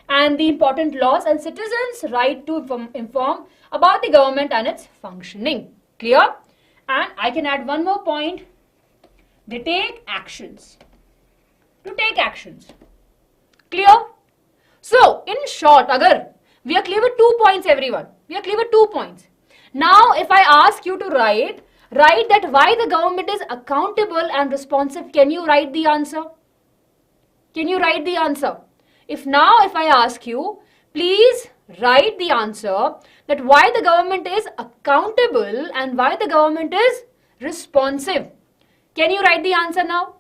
and the important laws and citizens' right to inform about the government and its functioning. Clear? And I can add one more point. They take actions. to take actions. Clear? So, in short, agar we are clear with 2 points, everyone. We are clear with 2 points. Now, if I ask you to write that why the government is accountable and responsive, can you write the answer? Can you write the answer? If I ask you, please write the answer that why the government is accountable and why the government is responsive. Can you write the answer now?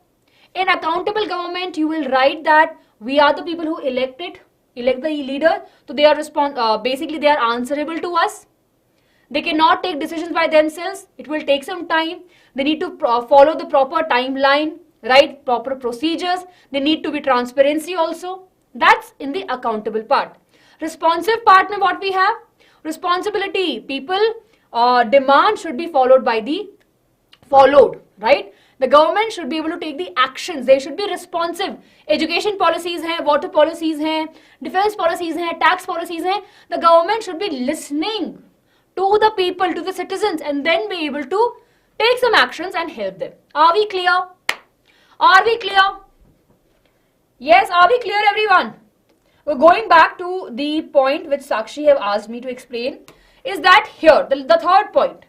In accountable government, you will write that we are the people who elect the leader, so they are basically they are answerable to us. They cannot take decisions by themselves. It will take some time. They need to follow the proper timeline, right? Proper procedures. They need to be transparency also. That's in the accountable part. Responsive part mein what we have? Responsibility. People demand should be followed, right? The government should be able to take the actions. They should be responsive. Education policies hai, water policies hai, defense policies hai, tax policies hai. The government should be listening to the people, to the citizens, and then be able to take some actions and help them. Are we clear? Are we clear? Yes, are we clear, everyone? We're going back to the point which Sakshi have asked me to explain. Is that here, the third point.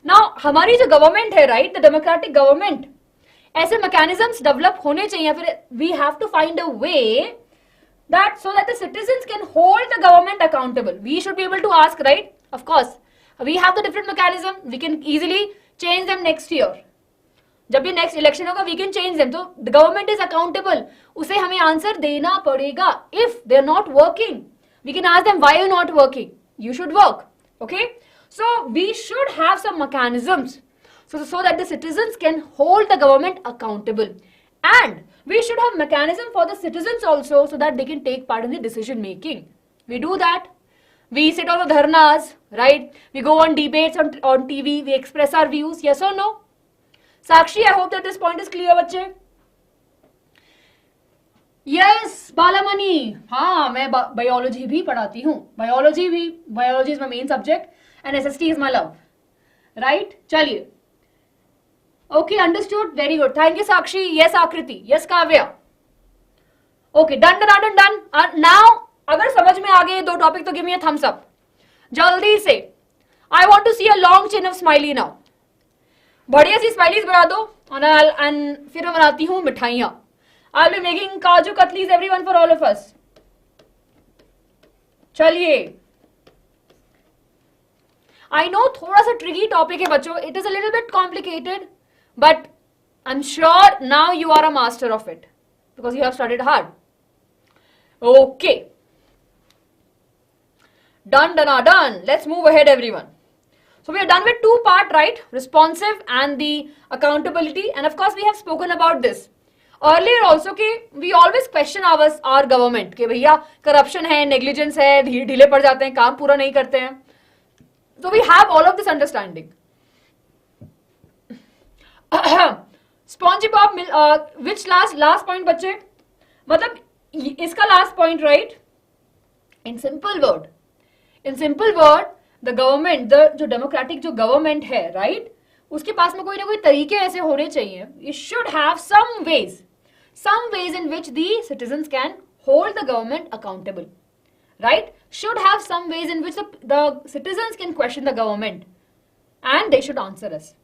Now, हमारी जो government है, right, the democratic government, ऐसे mechanisms develop होने चाहिए. फिर we have to find a way that so that the citizens can hold the government accountable. We should be able to ask, right? Of course, we have the different mechanism. We can easily change them next year. जब भी next election होगा, we can change them. So the government is accountable. उसे हमें answer देना पड़ेगा. If they are not working, we can ask them why you are not working. You should work. Okay? So we should have some mechanisms so that the citizens can hold the government accountable. And we should have mechanism for the citizens also so that they can take part in the decision making. We do that. We sit on the dharnas, right? We go on debates on TV. We express our views. Yes or no? Sakshi, I hope that this point is clear, बच्चे. Yes, बालामणि. हाँ, मैं biology भी पढ़ाती हूँ. Biology is my main subject and SST is my love. Right? चलिए. Okay, understood. Very good. Thank you, Sakshi. Yes, Akriti. Yes, Kavya. Okay, done. Now, अगर समझ में आ गए दो टॉपिक तो give me a thumbs up. जल्दी से. I want to see a long chain of smiley now. बढ़िया सी स्माइलीज बना दो and फिर मैं बनाती हूँ मिठाइयाँ. I'll be making काजू कतलीज everyone for all of us. चलिए. I know थोड़ा सा tricky topic है बच्चों. It is a little bit complicated, but I'm sure now you are a master of it because you have studied hard. Okay. Done. Let's move ahead, everyone. So we are done with two part, right? Responsive and the accountability. And of course, we have spoken about this earlier also. कि we always question our government कि भैया corruption है, negligence है, ढीले पड़ जाते हैं, काम पूरा नहीं करते हैं. So we have all of this understanding. SpongeBob, which last point बच्चे? मतलब इसका last point, right? In simple word, the government, जो democratic जो government है, right? उसके पास में कोई ना कोई तरीके ऐसे होने चाहिए. It should have some ways in which the citizens can hold the government accountable, right? Should have some ways in which the citizens can question the government and they should answer us.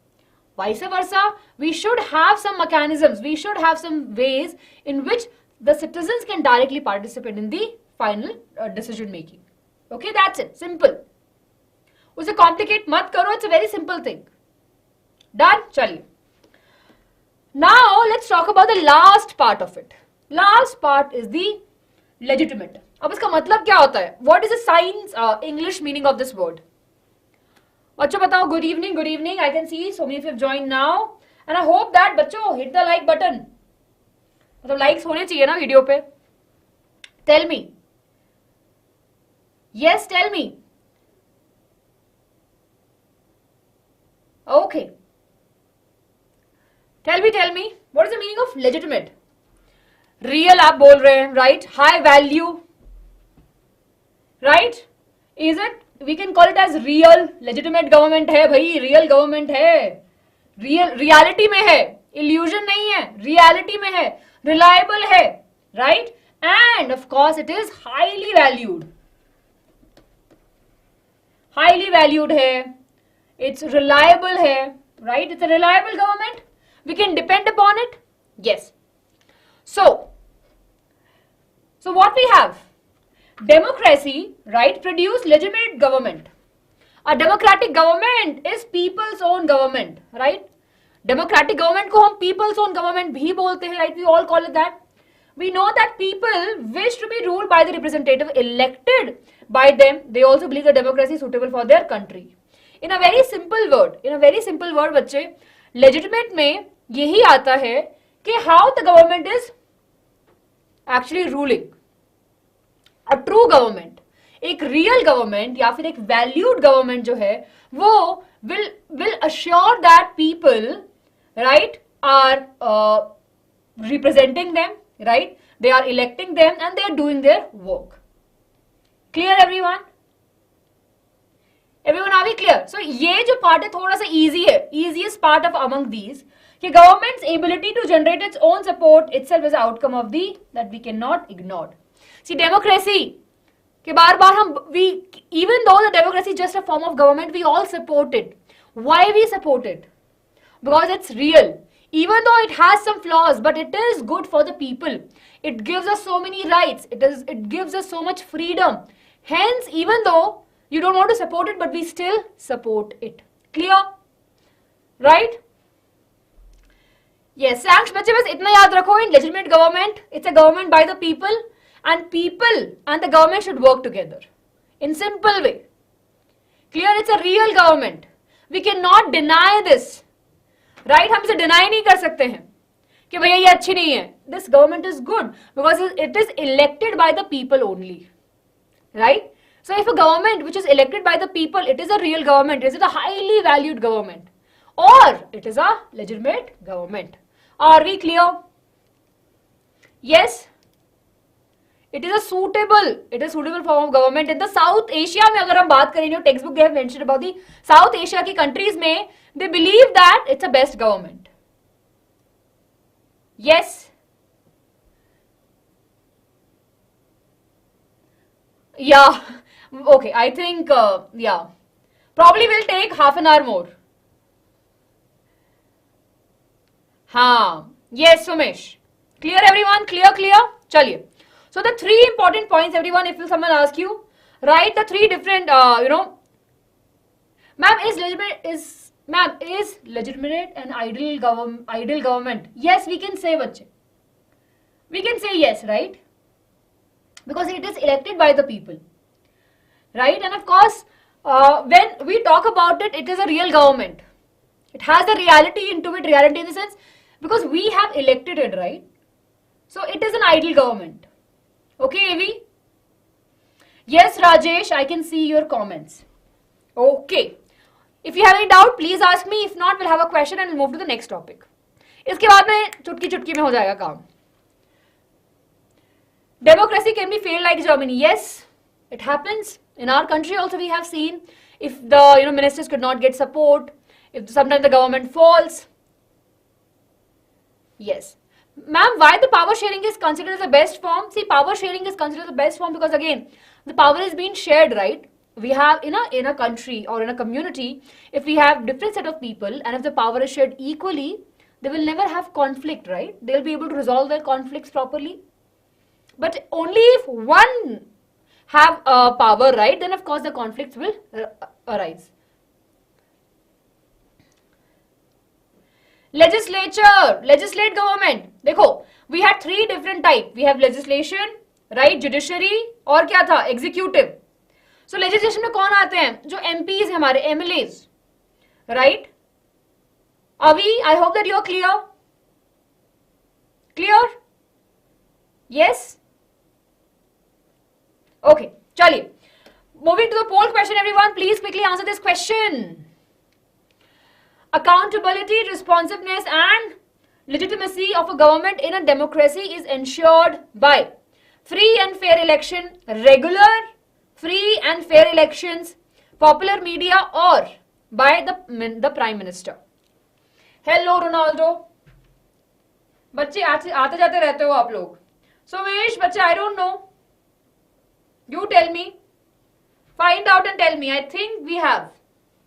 Vice versa, we should have some mechanisms, we should have some ways in which the citizens can directly participate in the final decision making. Okay, that's it. Simple. उसे complicate मत करो. It's a very simple thing. Done? चलिए. Now let's talk about the last part of it. Last part is the legitimate. अब इसका मतलब क्या होता है? What is the science English meaning of this word? बच्चों बताओ. Good evening. I can see so many of you have joined now, and I hope that बच्चों hit the like button. मतलब likes होने चाहिए ना वीडियो पे. Tell me. Yes, tell me. Okay. Tell me, what is the meaning of legitimate? Real आप बोल रहे हैं, right? High value, right? Is it? We can call it as real. Legitimate government है भाई, real government है. Reality में है, illusion नहीं है, reality में है. reliable है, right? And of course it is highly valued. Highly valued है, it's reliable है, right? It's a reliable government. We can depend upon it. Yes. So what we have? Democracy, right, produce legitimate government. A democratic government is people's own government, right? Democratic government को हम people's own government भी बोलते हैं, right? We all call it that. We know that people wish to be ruled by the representative elected by them. They also believe that democracy is suitable for their country. In a very simple word, बच्चे, legitimate में यही आता है कि how the government is actually ruling. A true government, एक real government या फिर एक valued government जो है वो will assure that people, right, are representing them, right, they are electing them and they are doing their work. Clear everyone? Everyone, are we clear? So ये जो part है थोड़ा सा easy है, easiest part of among these, कि government's ability to generate its own support itself is the outcome of that we cannot ignore. See, democracy कि बार हम even though the democracy is just a form of government, we all support it. Why we support it? Because it's real. Even though it has some flaws, but it is good for the people. It gives us so many rights. It gives us so much freedom. Hence, even though you don't want to support it, but we still support it. Clear? Right? Yes, thanks बच्चे, बस इतना याद रखो, in legitimate government, it's a government by the people, and people and the government should work together. In simple way. Clear? It's a real government. We cannot deny this. Right? हम इसे deny नहीं कर सकते हैं कि भैया ये अच्छी नहीं है. This government is good because it is elected by the people only. Right? So if a government which is elected by the people, it is a real government. Is it a highly valued government? Or it is a legitimate government? Are we clear? Yes? It is suitable form of government. In the South Asia में अगर हम बात करें, textbook they have mentioned about the South Asia की countries में, they believe that it's a best government. Yes? Yeah. Okay, I think, yeah. Probably will take half an hour more. Yes, Sumesh. Clear everyone? Clear? Chaliye. So the three important points, everyone, if someone asks you, write the three different, ma'am, is legitimate an ideal government? Yes, we can say, bache. We can say yes, right? Because it is elected by the people. Right? And of course, when we talk about it, it is a real government. It has a reality into it, reality in the sense, because we have elected it, right? So it is an ideal government. Okay, Avi? Yes, Rajesh, I can see your comments. Okay. If you have any doubt, please ask me. If not, we'll have a question and we'll move to the next topic. इसके बाद में चुटकी में हो जाएगा काम. Democracy can be failed like Germany. Yes, it happens. In our country also we have seen if the ministers could not get support, if sometimes the government falls. Yes. Ma'am, why the power sharing is considered as the best form? See, power sharing is considered the best form because again, the power is being shared, right? We have in a country or in a community, if we have different set of people and if the power is shared equally, they will never have conflict, right? They'll be able to resolve their conflicts properly. But only if one have power, right, then of course the conflicts will arise. Legislate government. देखो, we had three different types. We have legislation, right, judiciary और क्या था, executive. So legislation में कौन आते हैं? जो MPs हैं हमारे, MLAs, right? Avi, I hope that you are clear. Clear? Yes? Okay, chaliye. Moving to the poll question, everyone, please quickly answer this question. Accountability, responsiveness and legitimacy of a government in a democracy is ensured by free and fair election, regular, free and fair elections, popular media or by the Prime Minister. Hello, Ronaldo. बच्चे आते जाते रहते हो आप लोग. सोमेश, बच्चे I don't know. You tell me. Find out and tell me. I think we have.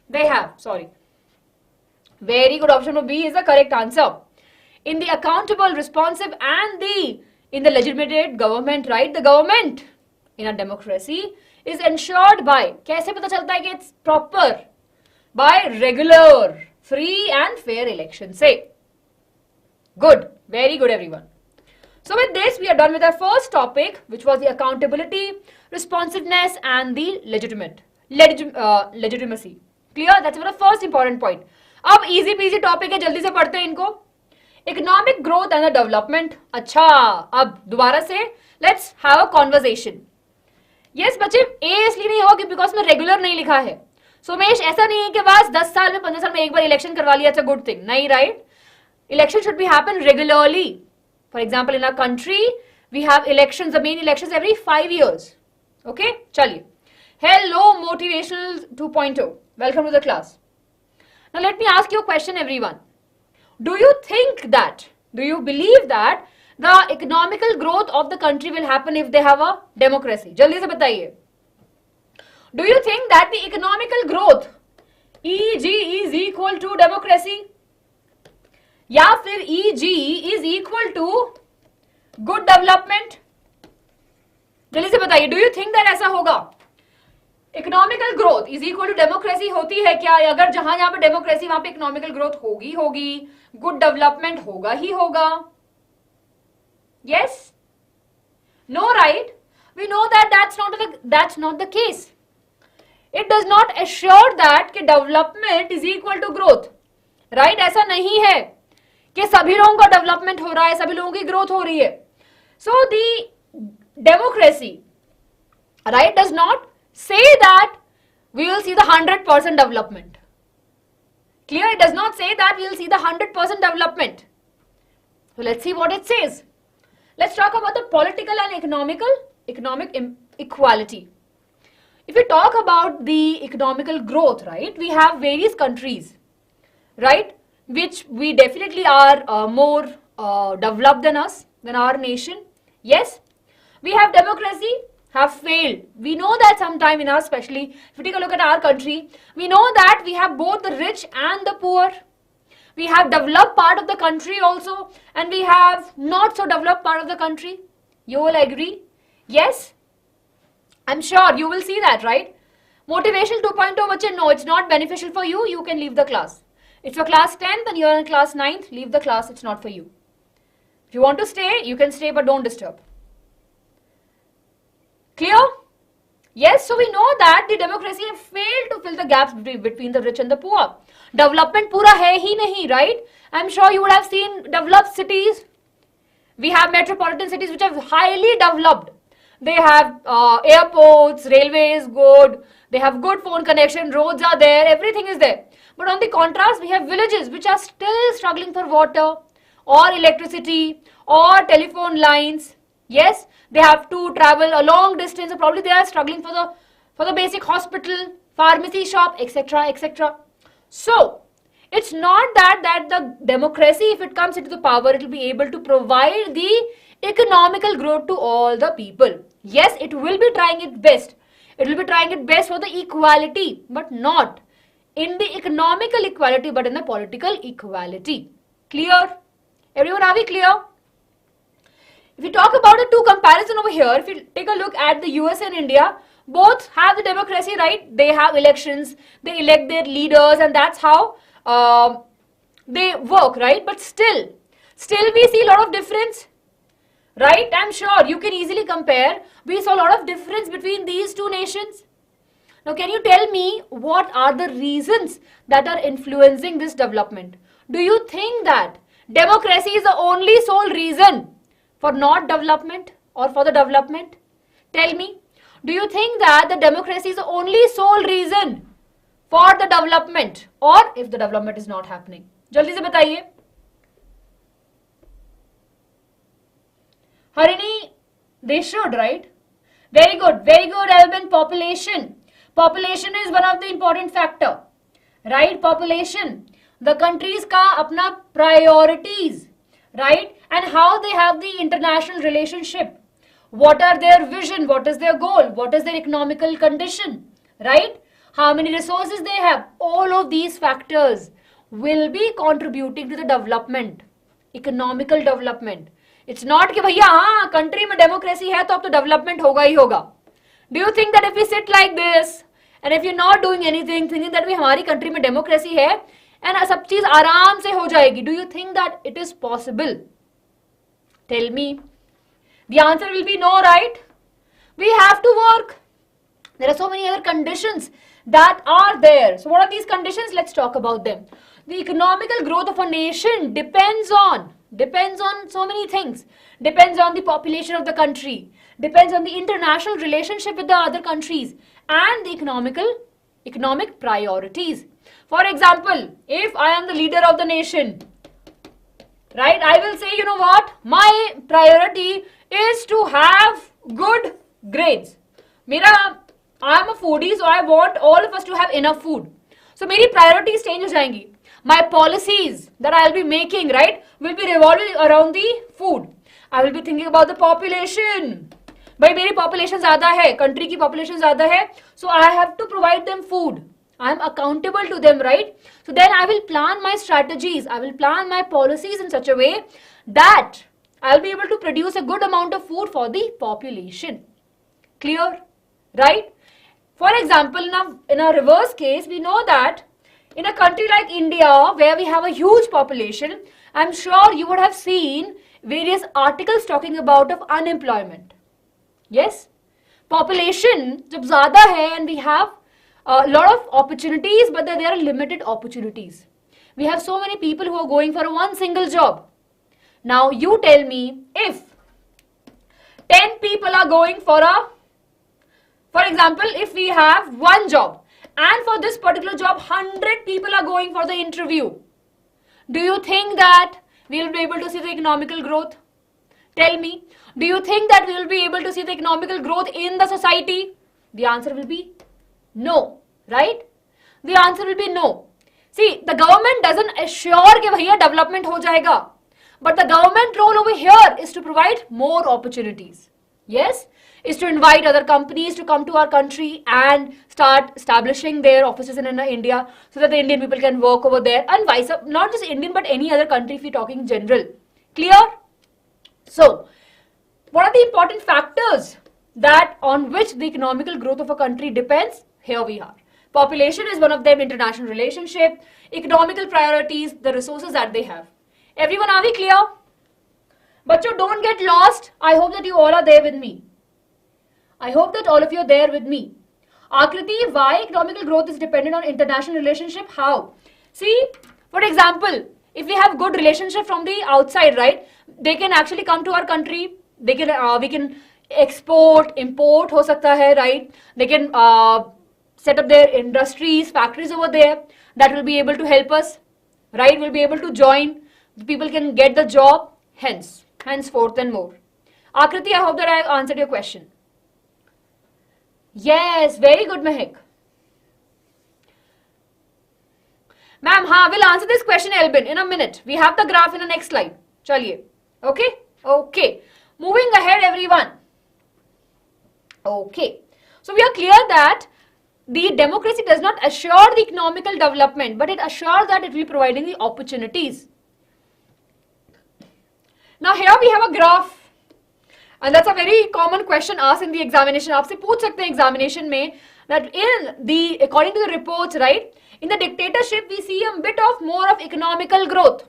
They have. Sorry. Very good. Option B is the correct answer. In the accountable, responsive, and in the legitimate government, right? The government in a democracy is ensured by. कैसे पता चलता है कि it's proper? By regular, free and fair election. Say. Good. Very good, everyone. So with this, we are done with our first topic, which was the accountability, responsiveness, and the legitimacy. Clear? That's the first important point. अब easy peasy topic है, जल्दी से पढ़ते हैं इनको. Economic growth and the development. अच्छा, अब दोबारा से let's have a conversation. Yes, बच्चे A इसलिए नहीं होगा because में regular नहीं लिखा है. सोमेश, ऐसा नहीं है कि बस 10 साल में 15 साल में एक बार इलेक्शन करवा लिया, it's a good thing. नहीं, right? Election should be happen regularly. For example, in our country, we have elections, the main elections every 5 years. Okay? Chaliye. Hello, Motivational 2.0. Welcome to the class. Now, let me ask you a question, everyone. Do you believe that the economical growth of the country will happen if they have a democracy? Jaldi se bataiye. Do you think that the economical growth, EG, is equal to democracy? या फिर EG is equal to good development? जल्दी से बताइए, do you think that ऐसा होगा? Economical growth is equal to democracy होती है क्या? अगर जहां पे डेमोक्रेसी वहां पे इकोनॉमिकल ग्रोथ होगी, गुड डेवलपमेंट होगा ही होगा. Yes? No, right? We know that that's not the case. It does not assure that कि development is equal to growth. Right? ऐसा नहीं है कि सभी लोगों का डेवलपमेंट हो रहा है, सभी लोगों की ग्रोथ हो रही है. So the democracy, right, does not say that we will see the 100% development. Clear? It does not say that we will see the 100% development. So let's see what it says. Let's talk about the political and economic equality. If we talk about the economical growth, right, we have various countries, right, which we definitely are more developed than us, than our nation. Yes, we have democracy, have failed. We know that sometime in our, especially if we take a look at our country, we know that we have both the rich and the poor. We have developed part of the country also, and we have not so developed part of the country. You will agree? Yes? I'm sure you will see that, right? Motivation 2.0, bache, no, it's not beneficial for you. You can leave the class. It's for class 10th and you're in class 9th. Leave the class. It's not for you. If you want to stay, you can stay, but don't disturb. Clear? Yes, so we know that the democracy have failed to fill the gaps between the rich and the poor. Development pura hai hi nahi, right? I'm sure you would have seen developed cities. We have metropolitan cities which are highly developed. They have airports, railways, good. They have good phone connection, roads are there, everything is there. But on the contrast, we have villages which are still struggling for water or electricity or telephone lines. Yes, they have to travel a long distance, or probably they are struggling for the basic hospital, pharmacy shop, etc., etc. So, it's not that the democracy, if it comes into the power, it will be able to provide the economical growth to all the people. Yes, it will be trying its best. It will be trying its best for the equality, but not in the economical equality, but in the political equality. Clear? Everyone, are we clear? If we talk about the two comparison over here, if you take a look at the US and India, both have the democracy, right? They have elections, they elect their leaders, and that's how they work, right? But still we see a lot of difference, right? I'm sure you can easily compare. We saw a lot of difference between these two nations. Now, can you tell me what are the reasons that are influencing this development? Do you think that democracy is the only sole reason for not development or for the development? Tell me. Do you think that the democracy is the only sole reason for the development, or if the development is not happening? Jaldi se bataiye. Harini, they should, right? Very good, Alvin. Population. Population is one of the important factor, right? Population. The countries ka apna priorities, right? and how they have the international relationship. What are their vision? What is their goal? What is their economical condition? Right? How many resources they have? All of these factors will be contributing to the development, economical development. It's not कि भैया हाँ country में democracy है तो अब तो development होगा ही होगा. Do you think that if we sit like this and if you're not doing anything, thinking that we हमारी country में democracy है and सब चीज आराम से हो जाएगी, do you think that it is possible? Tell me. The answer will be no, right? We have to work. There are so many other conditions that are there. So what are these conditions? Let's talk about them. The economical growth of a nation depends on so many things. Depends on the population of the country. Depends on the international relationship with the other countries and the economic priorities. For example, if I am the leader of the nation, right, I will say, you know what, my priority is to have good grades. I am a foodie, so I want all of us to have enough food. So मेरी priorities change हो जाएंगी. My policies that I will be making, right, will be revolving around the food. I will be thinking about the population. भाई मेरी population ज़्यादा है, country की population ज़्यादा है, so I have to provide them food. I am accountable to them, right? So then I will plan my strategies. I will plan my policies in such a way that I'll be able to produce a good amount of food for the population. Clear? Right? For example, now in a reverse case, we know that in a country like India, where we have a huge population, I'm sure you would have seen various articles talking about of unemployment. Yes? Population जब ज़्यादा है and we have a lot of opportunities, but there are limited opportunities. We have so many people who are going for one single job. Now you tell me, if 10 people are going for example, if we have one job and for this particular job 100 people are going for the interview, do you think that we will be able to see the economical growth? Tell me, do you think that we will be able to see the economical growth in the society? The answer will be no, right? The answer will be no. See, the government doesn't assure कि भैया development हो जाएगा. But the government role over here is to provide more opportunities. Yes? Is to invite other companies to come to our country and start establishing their offices in India so that the Indian people can work over there and vice up, not just Indian but any other country if we're talking in general. Clear? So, what are the important factors that on which the economical growth of a country depends? Here we are. Population is one of them, international relationship, economical priorities, the resources that they have. Everyone, are we clear? Bachcho, don't get lost. I hope that you all are there with me. I hope that all of you are there with me. Akriti, why economical growth is dependent on international relationship? How? See, for example, if we have good relationship from the outside, right, they can actually come to our country. They can, we can export, import हो सकता है, right? They can set up their industries, factories over there that will be able to help us, right? We'll be able to join. The people can get the job, henceforth and more. Akriti, I hope that I answered your question. Yes, very good, Mehak. Ma'am, we'll answer this question, Elbin, in a minute. We have the graph in the next slide. Chaliye. Okay? Okay. Moving ahead, everyone. Okay. So we are clear that the democracy does not assure the economical development, but it assures that it will be providing the opportunities. Now here we have a graph. And that's a very common question asked in the examination. आपसे पूछ सकते हैं examination में that according to the reports, right, in the dictatorship we see a bit of more of economical growth,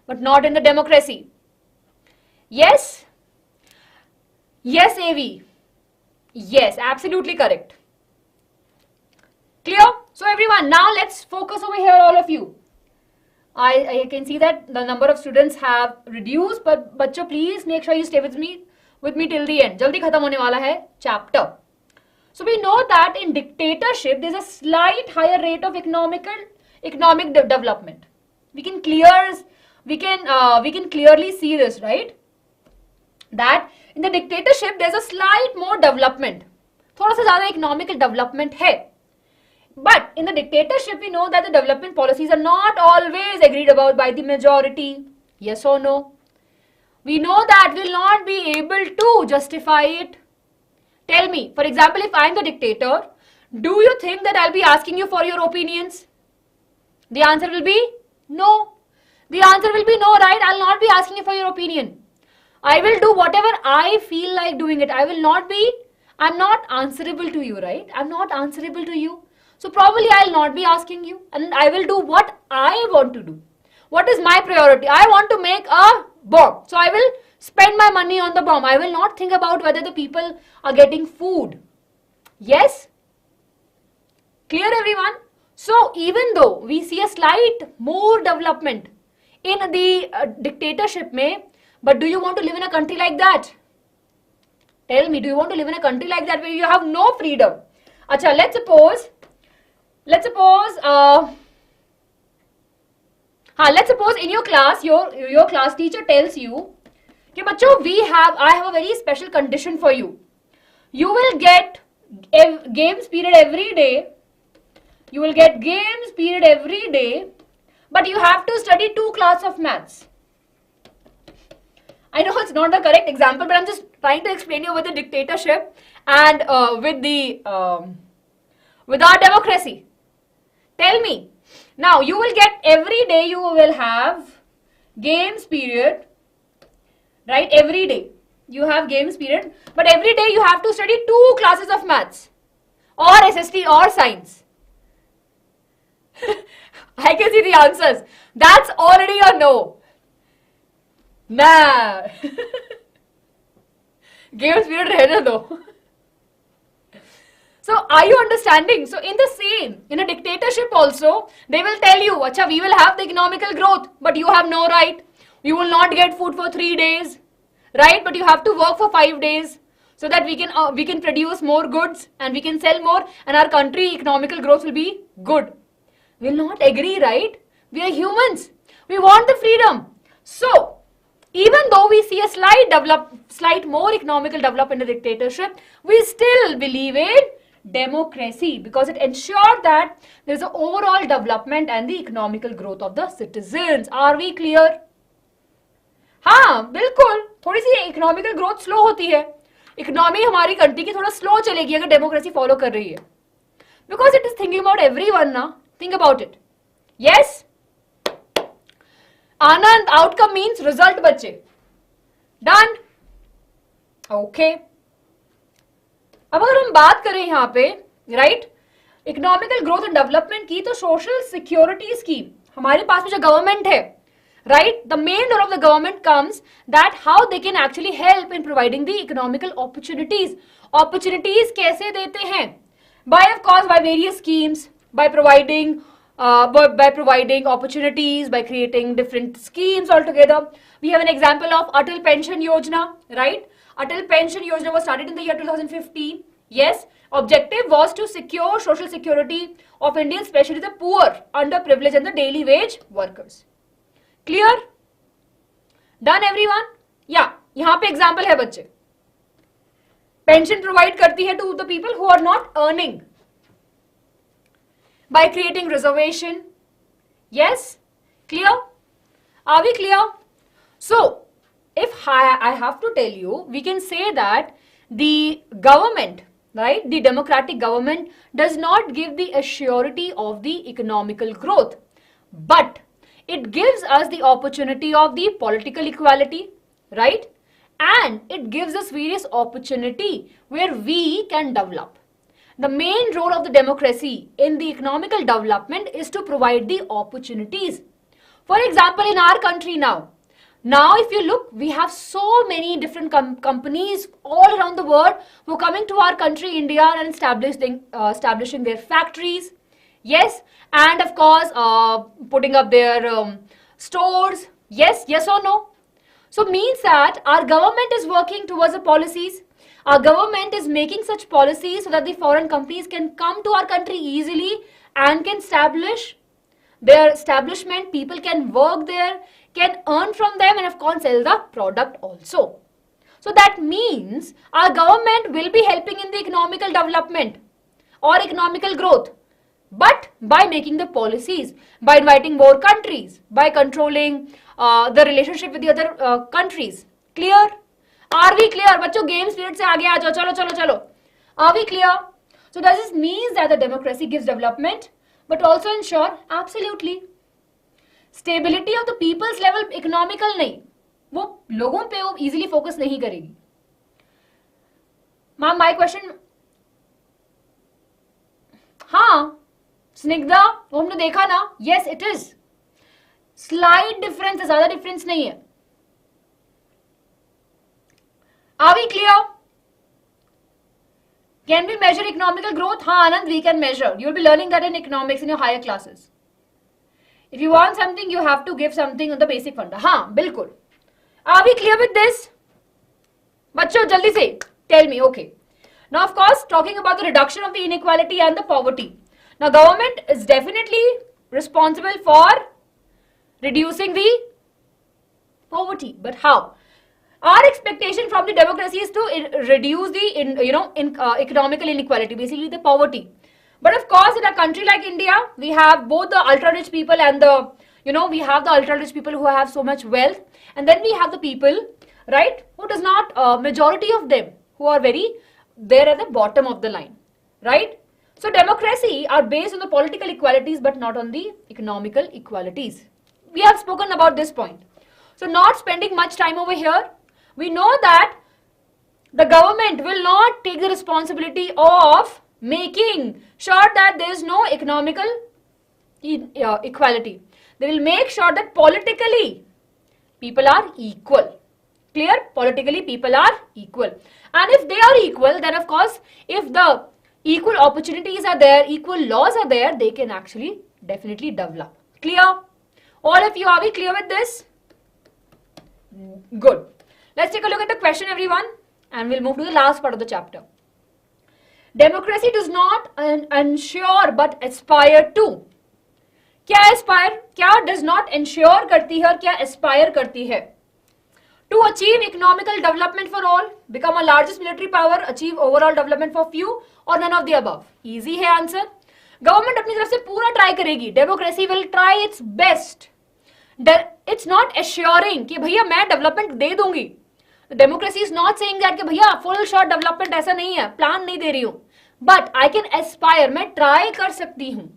but not in the democracy. Yes? Yes, AV. Yes, absolutely correct. Clear? So everyone, now let's focus over here, all of you. I can see that the number of students have reduced, but bachcho, please make sure you stay with me till the end. Jaldi khatam hone wala hai chapter. So we know that in dictatorship there's a slight higher rate of economic development. We can clearly see this, right? That in the dictatorship there's a slight more development. थोड़ा सा ज़्यादा economical development है. But in the dictatorship we know that the development policies are not always agreed about by the majority. Yes or no? we know that we'll not be able to justify it. Tell me, for example, if I'm the dictator, do you think that I'll be asking you for your opinions? The answer will be no. The answer will be no, right? I'll not be asking you for your opinion. I will do whatever I feel like doing it. I'm not answerable to you, right? I'm not answerable to you. So probably I'll not be asking you, and I will do what I want to do. What is my priority? I want to make a bomb. So I will spend my money on the bomb. I will not think about whether the people are getting food. Yes? Clear, everyone? So even though we see a slight more development in the dictatorship but do you want to live in a country like that? Tell me, do you want to live in a country like that where you have no freedom? Acha, let's suppose in your class, your class teacher tells you, okay, bachcho, I have a very special condition for you. You will get games period every day. You will get games period every day, but you have to study 2 classes of maths. I know it's not the correct example, but I'm just trying to explain you with the dictatorship and with our democracy. Tell me, now you will get every day you will have games period, right? Every day you have games period, but every day you have to study 2 classes of maths or SST or science. I can see the answers. That's already a no. Nah. Games period rehne do. So are you understanding? So in a dictatorship also, they will tell you, acha, we will have the economical growth, but you have no right. You will not get food for 3 days, right? But you have to work for 5 days so that we can produce more goods and we can sell more and our country economical growth will be good. We will not agree, right? We are humans. We want the freedom. So even though we see a slight more economical development in the dictatorship, we still believe in democracy because it ensures that there is an overall development and the economical growth of the citizens. Are we clear? हाँ बिल्कुल, थोड़ी सी economical growth slow होती है. Economy हमारी country की थोड़ा slow चलेगी अगर डेमोक्रेसी फॉलो कर रही है, because it is thinking about everyone ना. Think about it. Yes, Anand, outcome means result बच्चे. डन. ओके, अब अगर हम बात करें यहाँ पे right economical growth and development की, तो सोशल सिक्योरिटी स्कीम हमारे पास में जो गवर्नमेंट है, right, the main role of the government comes that how they can actually help in providing the economical opportunities. Opportunities कैसे देते हैं? By of course by various schemes, by providing opportunities, by creating different schemes altogether. We have an example of Atal Pension Yojana, right? Atal Pension Yojana was started in the year 2015. Yes, objective was to secure social security of Indians, especially the poor, underprivileged and the daily wage workers. Clear? Done everyone? Yeah, यहाँ पे example है बच्चे. Pension provide करती है to the people who are not earning by creating reservation. Yes? Clear? Are we clear? So, if I have to tell you, we can say that the government, right, the democratic government does not give the assurity of the economical growth, but it gives us the opportunity of the political equality, right? And it gives us various opportunity where we can develop. The main role of the democracy in the economical development is to provide the opportunities. For example, in our country now if you look, we have so many different companies all around the world who are coming to our country, India, and establishing their factories. Yes, and of course, putting up their stores. Yes or no? So means that our government is working towards the policies. Our government is making such policies so that the foreign companies can come to our country easily and can establish their establishment. People can work there, can earn from them, and of course sell the product also. So that means our government will be helping in the economical development or economical growth. But by making the policies, by inviting more countries, by controlling the relationship with the other countries, clear? Are we clear? बच्चों game spirit से आगे आ जाओ, चलो चलो चलो. Are we clear? So does this means that the democracy gives development but also ensure absolutely stability of the people's level? economical नहीं, वो लोगों पे वो easily focus नहीं करेगी. मैम my question, हाँ स्निग्धा वो हमने देखा ना, yes it is slight difference है, ज्यादा difference नहीं है. Are we clear? Can we measure economical growth? हाँ Anand, we can measure. You will be learning that in economics in your higher classes. If you want something, you have to give something on the basic funda. हाँ बिल्कुल. Are we clear with this? बच्चों जल्दी से tell me. Okay. Now of course talking about the reduction of the inequality and the poverty. Now government is definitely responsible for reducing the poverty. But how? Our expectation from the democracy is to reduce the economical inequality, basically the poverty. But of course, in a country like India, we have both the ultra rich people and the we have the ultra rich people who have so much wealth, and then we have the people, right, who does not majority of them who are very there at the bottom of the line, right? So democracy are based on the political equalities, but not on the economical equalities. We have spoken about this point. So not spending much time over here. We know that the government will not take the responsibility of making sure that there is no economical equality. They will make sure that politically people are equal. Clear? Politically people are equal. And if they are equal, then of course, if the equal opportunities are there, equal laws are there, they can actually definitely develop. Clear? All of you, are we clear with this? Good. Let's take a look at the question, everyone, and we'll move to the last part of the chapter. Democracy does not ensure but aspire to. क्या aspire? क्या does not ensure करती है और क्या aspire करती है? To achieve economical development for all, become a largest military power, achieve overall development for few, or none of the above. Easy है answer. Government अपनी तरफ से पूरा try करेगी. Democracy will try its best. It's not assuring कि भैया मैं development दे दूंगी. Democracy is not saying that कि भैया full shot development ऐसा नहीं है, plan नहीं दे रही हूँ. But I can aspire, मैं try कर सकती हूँ.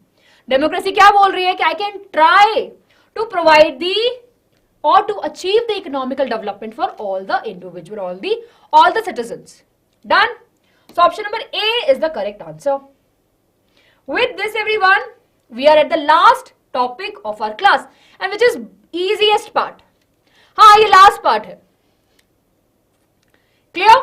Democracy क्या बोल रही है कि I can try to provide the or to achieve the economical development for all the individual, all the citizens. Done? So option number A is the correct answer. With this, everyone, we are at the last topic of our class, and which is easiest part. हाँ ये last part है. Clear?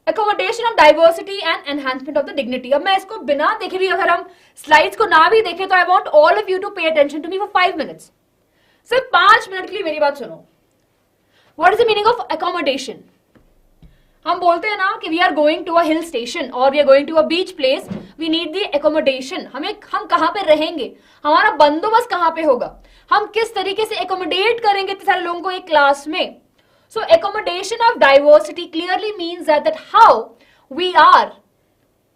Accommodation of diversity and enhancement of the dignity. अब मैं इसको बिना देखे भी, अगर हम slides को ना भी देखें तो I want all of you to pay attention to me for 5 minutes. सिर्फ 5 मिनट के लिए मेरी बात सुनो. What is the meaning of accommodation? हम बोलते हैं ना कि we are going to a hill station or we are going to a beach place. We need the accommodation. हम कहाँ पे रहेंगे, हमारा बंदोबस्त कहाँ पे होगा, हम किस तरीके से accommodate करेंगे इतने सारे लोगों को एक क्लास में. So accommodation of diversity clearly means that how we are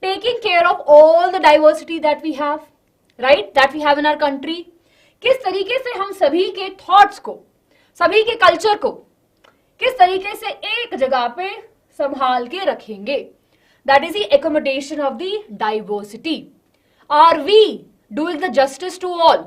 taking care of all the diversity that we have, right? That we have in our country. किस तरीके से हम सभी के thoughts को, सभी के culture को किस तरीके से एक जगह पे संभाल के रखेंगे. That is the accommodation of the diversity. Are we doing the justice to all?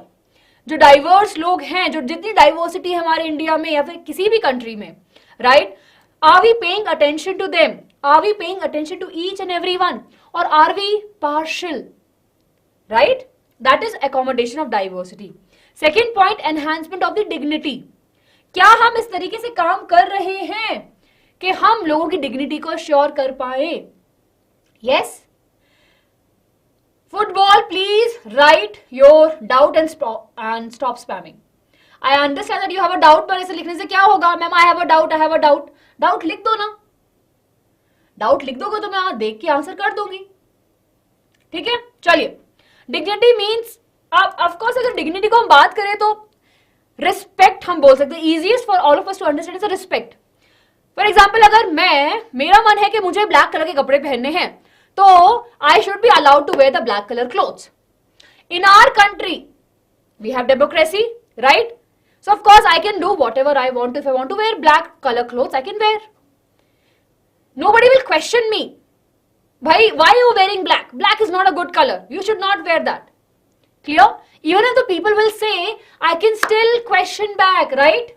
जो diverse लोग हैं, जो जितनी diversity है हमारे इंडिया में या फिर किसी भी country में, right? Are we paying attention to them? Are we paying attention to each and every one? Or are we partial? Right? That is accommodation of diversity. Second point, enhancement of the dignity. क्या हम इस तरीके से काम कर रहे हैं कि हम लोगों की dignity को श्योर कर पाए? Yes? Football, please write your doubt and stop spamming. I understand that you have a doubt, पर इसे लिखने से क्या होगा? Ma'am I have a doubt, I have a doubt. Doubt लिख दो ना. Doubt लिख दोगे तो मैं देख के आंसर कर दूंगी. ठीक है, चलिए. Dignity means, of course अगर dignity को हम बात करें तो respect हम बोल सकते हैं. Easiest for all of us to understand is a respect. For example, अगर मेरा मन है कि मुझे black color के कपड़े पहनने हैं, तो I should be allowed to wear the black color clothes. In our country, we have democracy, right? So of course I can do whatever I want. If I want to wear black color clothes, I can wear. Nobody will question me. Why are you wearing black? Black is not a good color. You should not wear that. Clear? Even if the people will say, I can still question back, right?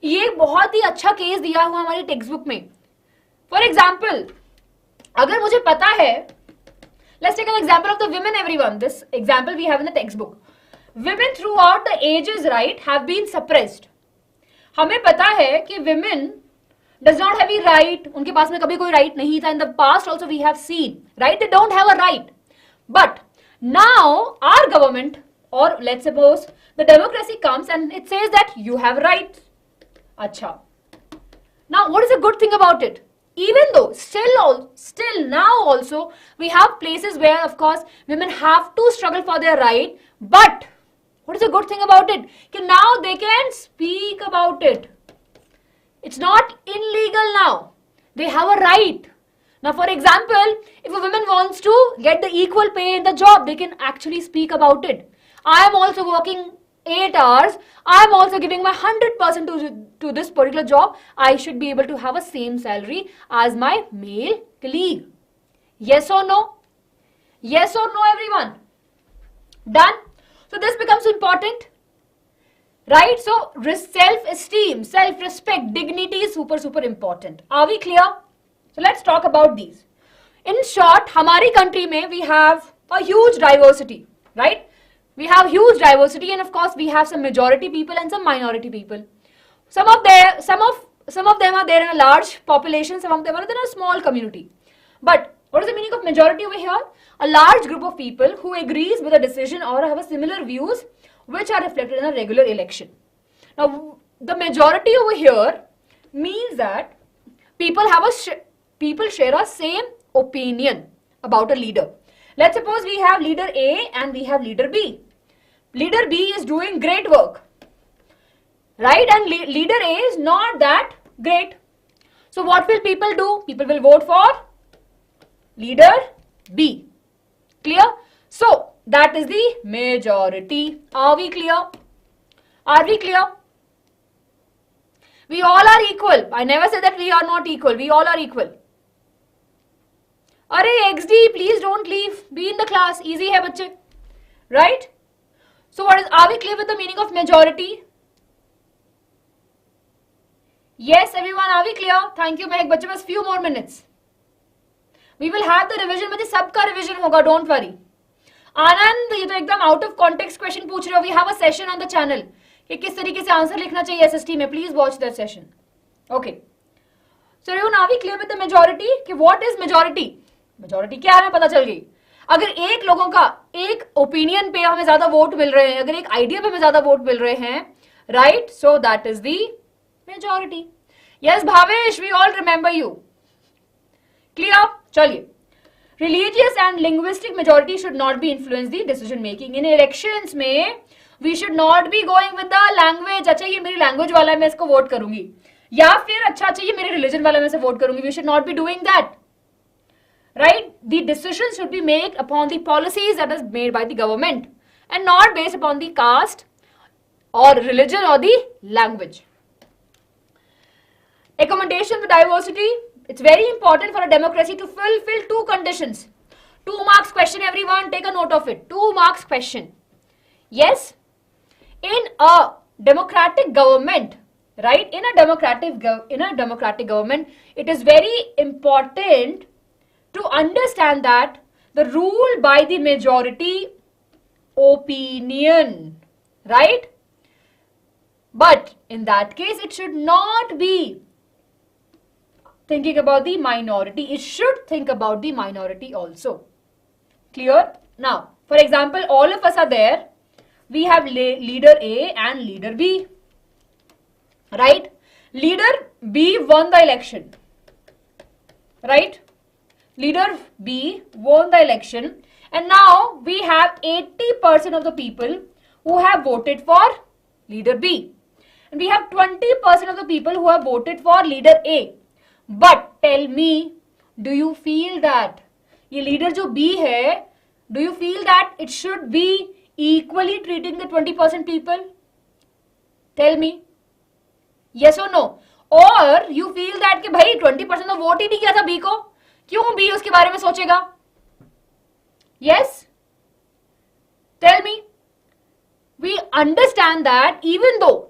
ये बहुत ही अच्छा case दिया हुआ हमारी text book में. For example, अगर मुझे पता है, let's take an example of the women, everyone. This example we have in the textbook. Women throughout the ages, right, have been suppressed. हमें पता है कि women does not have a right. उनके पास में कभी कोई right नहीं था. In the past also we have seen, right? They don't have a right. But now our government, or let's suppose the democracy comes and it says that you have rights. Acha. Now what is the good thing about it? Even though still now also we have places where of course women have to struggle for their right, but what is the good thing about it? That now they can speak about it. It's not illegal now. They have a right. Now for example, if a woman wants to get the equal pay in the job, they can actually speak about it. I am also working 8 hours. I am also giving my 100% to this particular job. I should be able to have a same salary as my male colleague. Yes or no? Yes or no, everyone? Done? So this becomes important. Right? So self-esteem, self-respect, dignity is super important. Are we clear? So let's talk about these. In short, हमारी country में we have a huge diversity, right? We have huge diversity, and of course we have some majority people and some minority people. Some of them are there in a large population, some of them are in a small community. But what is the meaning of majority over here? A large group of people who agrees with a decision or have a similar views which are reflected in a regular election. Now the majority over here means that people share a same opinion about a leader. Let's suppose we have leader A and we have leader B. Leader B is doing great work, right? And leader A is not that great. So what will people do? People will vote for leader B. Clear? So that is the majority. Are we clear? Are we clear? We all are equal. I never said that we are not equal. We all are equal. Arey XD, please don't leave. Be in the class. Easy hai bachche. Right? So are we clear with the meaning of majority? Yes, everyone, are we clear? Thank you, Mehak. Bachche, bas few more minutes. We will have the revision. Bachche, sabka revision hoga. Don't worry. Anand, ये तो एकदम out of context question पूछ रहे हो. We have a session on the channel. कि किस तरीके से आंसर लिखना चाहिए SST में. Please watch that session. Okay. So, everyone, are we clear with the majority? कि what is majority? Majority क्या है पता चल गई. अगर एक लोगों का एक ओपिनियन पे हमें ज्यादा वोट मिल रहे हैं, अगर एक आइडिया पे हमें ज्यादा वोट मिल रहे हैं, right? So that is the majority. Yes Bhavesh, we all remember you. Clear? चलिए. Religious and linguistic majority should not be influence the decision making. In elections में we should not be going with the language. अच्छा ये मेरी language वाला है, मैं इसको vote करूंगी. या फिर अच्छा ये मेरे religion वाला मैं इसे वोट करूंगी. We should not be doing that. Right? The decisions should be made upon the policies that is made by the government and not based upon the caste or religion or the language. Accommodation to diversity. It's very important for a democracy to fulfill 2 conditions. 2 marks question, everyone. Take a note of it. 2 marks question. Yes, in a democratic government, right? In a democratic government, it is very important to understand that the rule by the majority opinion, right? But in that case, it should not be thinking about the minority. It should think about the minority also. Clear? Now, for example, all of us are there. We have leader A and leader B. Right? Leader B won the election. Right? Leader B won the election. And now we have 80% of the people who have voted for leader B. And we have 20% of the people who have voted for leader A. But tell me, do you feel that ये leader जो B है, do you feel that it should be equally treating the 20% people? Tell me. Yes or no? Or you feel that कि भाई 20% तो vote ही नहीं किया था B को, क्यों बी उसके बारे में सोचेगा? Yes? Tell me. We understand that even though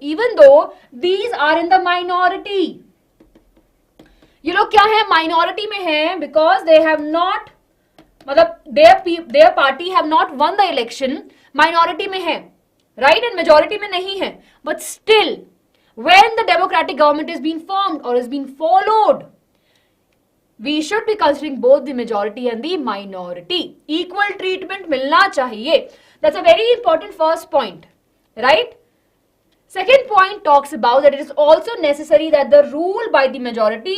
these are in the minority, ये लोग क्या है, minority में है because they have not, मतलब their party have not won the election, minority में है, right, and majority में नहीं है, but still when the democratic government is being formed or is being followed, we should be considering both the majority and the minority. Equal treatment मिलना चाहिए. That's a very important first point, right? Second point talks about that it is also necessary that the rule by the majority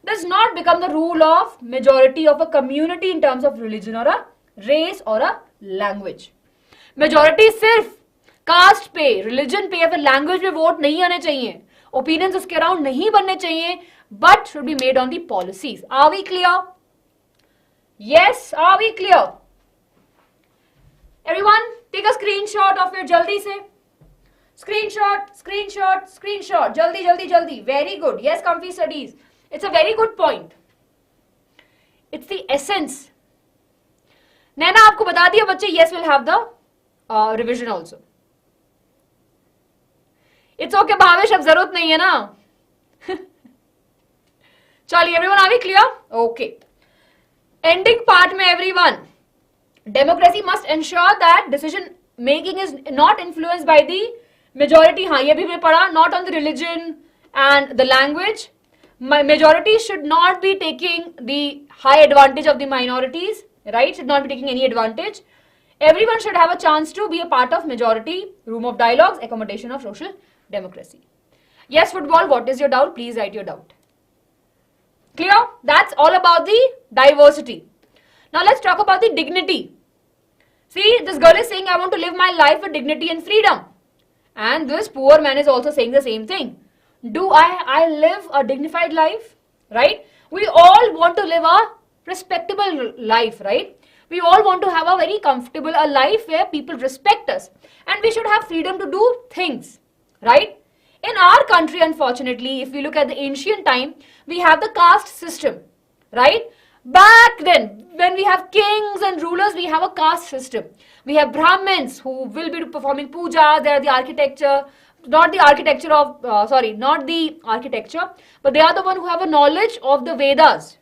does not become the rule of majority of a community in terms of religion or a race or a language. Majority सिर्फ cast पे, religion पे या फिर language पे vote नहीं आने चाहिए, opinions उसके अराउंड नहीं बनने चाहिए, but should be made on the policies. Are we clear? Yes, are we clear? Everyone, take a screenshot of it jaldi se. Screenshot. Jaldi. Very good. Yes, comfy studies. It's a very good point. It's the essence. नैना आपको बता दिया बच्चे, yes will have the revision also. It's okay Bhavesh, अब जरूरत नहीं है ना. चलिए, everyone are we clear? Okay. Ending part में everyone. Democracy must ensure that decision making is not influenced by the majority. हाँ, ये भी मैं पढ़ा. Not on the religion and the language. Majority should not be taking the high advantage of the minorities. Right? Should not be taking any advantage. Everyone should have a chance to be a part of majority, room of dialogues, accommodation of social democracy. Yes, football, what is your doubt? Please write your doubt. Clear? That's all about the diversity. Now let's talk about the dignity. See, this girl is saying, I want to live my life with dignity and freedom. And this poor man is also saying the same thing. Do I live a dignified life? Right? We all want to live a respectable life, right? We all want to have a very comfortable a life where people respect us. And we should have freedom to do things, right? In our country, unfortunately, if we look at the ancient time, we have the caste system, right? Back then, when we have kings and rulers, we have a caste system. We have Brahmins who will be performing puja, they are the architecture, not the architecture, but they are the one who have a knowledge of the Vedas.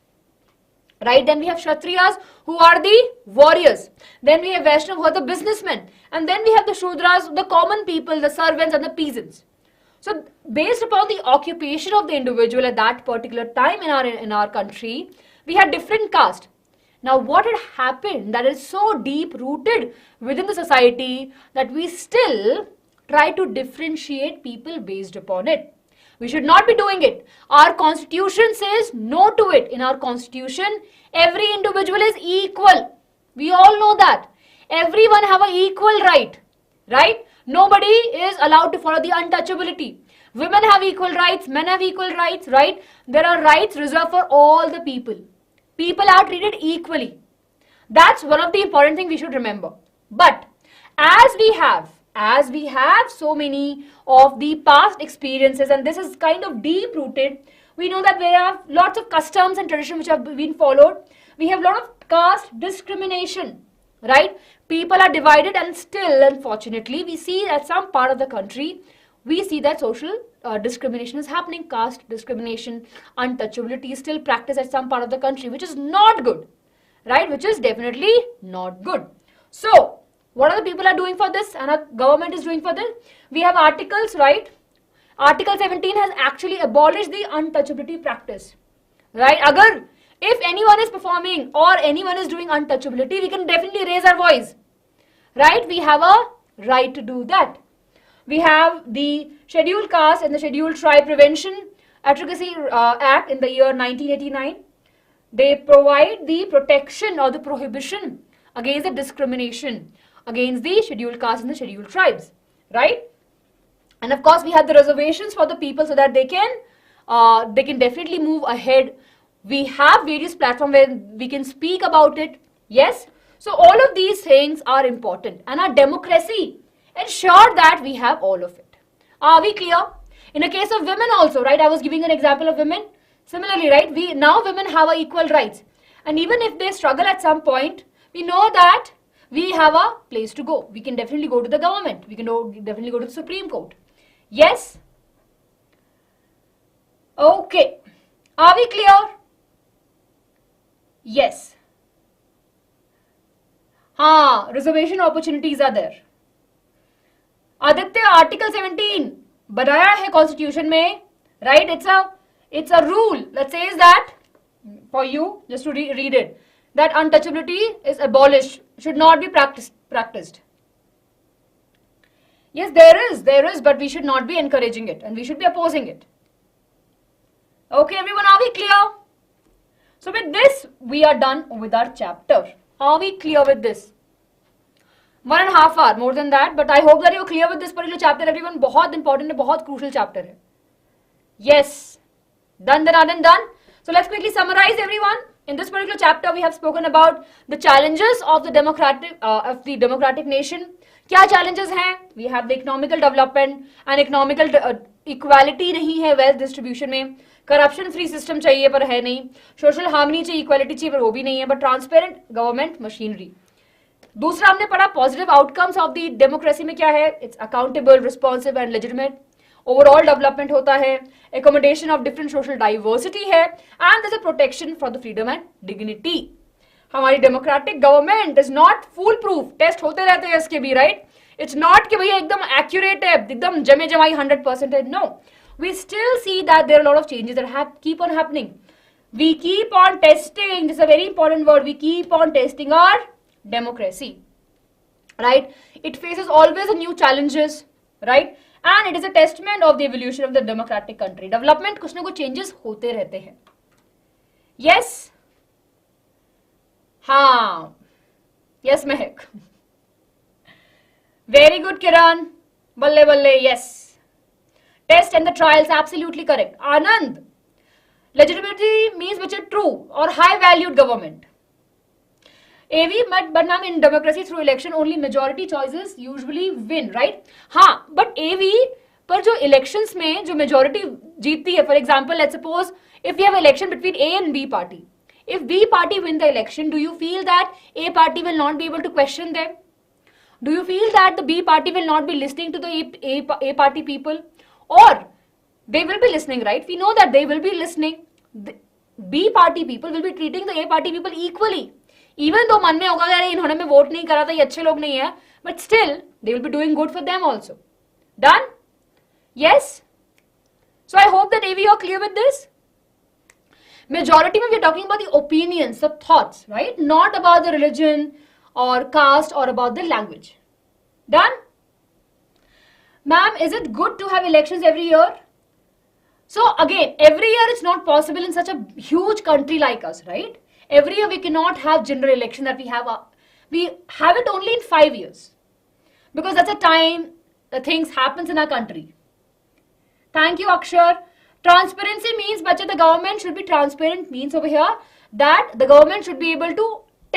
Right? Then we have Kshatriyas who are the warriors. Then we have Vaishnavas who are the businessmen. And then we have the Shudras, the common people, the servants and the peasants. So based upon the occupation of the individual at that particular time in our country, we had different castes. Now what had happened that is so deep rooted within the society that we still try to differentiate people based upon it. We should not be doing it. Our constitution says no to it. In our constitution, every individual is equal. We all know that. Everyone have an equal right. Right? Nobody is allowed to follow the untouchability. Women have equal rights. Men have equal rights. Right? There are rights reserved for all the people. People are treated equally. That's one of the important things we should remember. But as we have so many of the past experiences, and this is kind of deep rooted, we know that there are lots of customs and traditions which have been followed. We have a lot of caste discrimination, right? People are divided, and still, unfortunately, we see at some part of the country, we see that social discrimination is happening. Caste discrimination, untouchability is still practiced at some part of the country, which is not good, right? Which is definitely not good. So, what are the people are doing for this and our government is doing for this? We have articles, right? Article 17 has actually abolished the untouchability practice, right? If anyone is performing or anyone is doing untouchability, we can definitely raise our voice, right? We have a right to do that. We have the Scheduled Caste and the Scheduled Tribe Prevention Advocacy Act in the year 1989. They provide the protection or the prohibition against the discrimination against the scheduled castes and the scheduled tribes, right? And of course, we have the reservations for the people so that they can definitely move ahead. We have various platforms where we can speak about it. Yes. So all of these things are important, and our democracy ensure that we have all of it. Are we clear? In a case of women also, right? I was giving an example of women. Similarly, right? Now women have equal rights. And even if they struggle at some point, we know that we have a place to go. We can definitely go to the government. We can definitely go to the Supreme Court. Yes? Okay. Are we clear? Yes. Reservation opportunities are there. Aditya article 17 बनाया है constitution में, right? It's a rule that says that for you just to read it, that untouchability is abolished, should not be practiced. Yes, there is, but we should not be encouraging it and we should be opposing it. Okay, everyone, are we clear? So with this, we are done with our chapter. Are we clear with this? 1.5 hour, more than that, but I hope that you're clear with this particular chapter, everyone. बहुत important है, बहुत crucial chapter है. Yes. Done. So let's quickly summarize, everyone. In this particular chapter, we have spoken about the challenges of the democratic nation. क्या challenges हैं? We have the economical development and economical equality नहीं है wealth distribution में. Corruption free system चाहिए पर है नहीं. Social harmony चाहिए, equality चाहिए पर वो भी नहीं है. But transparent government machinery. दूसरा हमने पढ़ा positive outcomes of the democracy में क्या है? It's accountable, responsive and legitimate. Overall development होता है, accommodation of different social diversity है, and there is a protection for the freedom and dignity. हमारी democratic government is not full proof. Test होते रहते हैं इसके भी, राइट? इट्स नॉट कि भैया एकदम एक्यूरेट है, एकदम जमे जमाई 100% है. No, we still see that there are lot of changes that keep on happening. We keep on testing, this is a very important word, we keep on testing our democracy, right? It faces always a new challenges, right? And it is a testament of the evolution of the democratic country. Development कुछ ना कुछ changes होते रहते हैं. Yes? हाँ. Yes, Mehak. Very good, Kiran. Balle balle, yes. Test and the trials, absolutely correct. Anand. Legitimacy means which is true or high valued government. AV, but ma'am, in democracy through election only majority choices usually win, right? हाँ, but AV पर जो elections में जो majority जीतती है, for example, let's suppose if we have election between A and B party, if B party win the election, do you feel that A party will not be able to question them? Do you feel that the B party will not be listening to the A party people? Or they will be listening, right? We know that they will be listening. The B party people will be treating the A party people equally. Even though मन में होगा यार इन्होंने में vote नहीं करा था, ये अच्छे लोग नहीं है, but still they will be doing good for them also. Done? Yes? So I hope that AV you are clear with this. Majority में we are talking about the opinions, the thoughts, right? Not about the religion or caste or about the language. Done? Ma'am, is it good to have elections every year? So again, every year it's not possible in such a huge country like us, right? Every year we cannot have general election that we have it only in 5 years. Because that's the time the things happens in our country. Thank you, Akshar. Transparency means, bacha, the government should be transparent, means over here that the government should be able to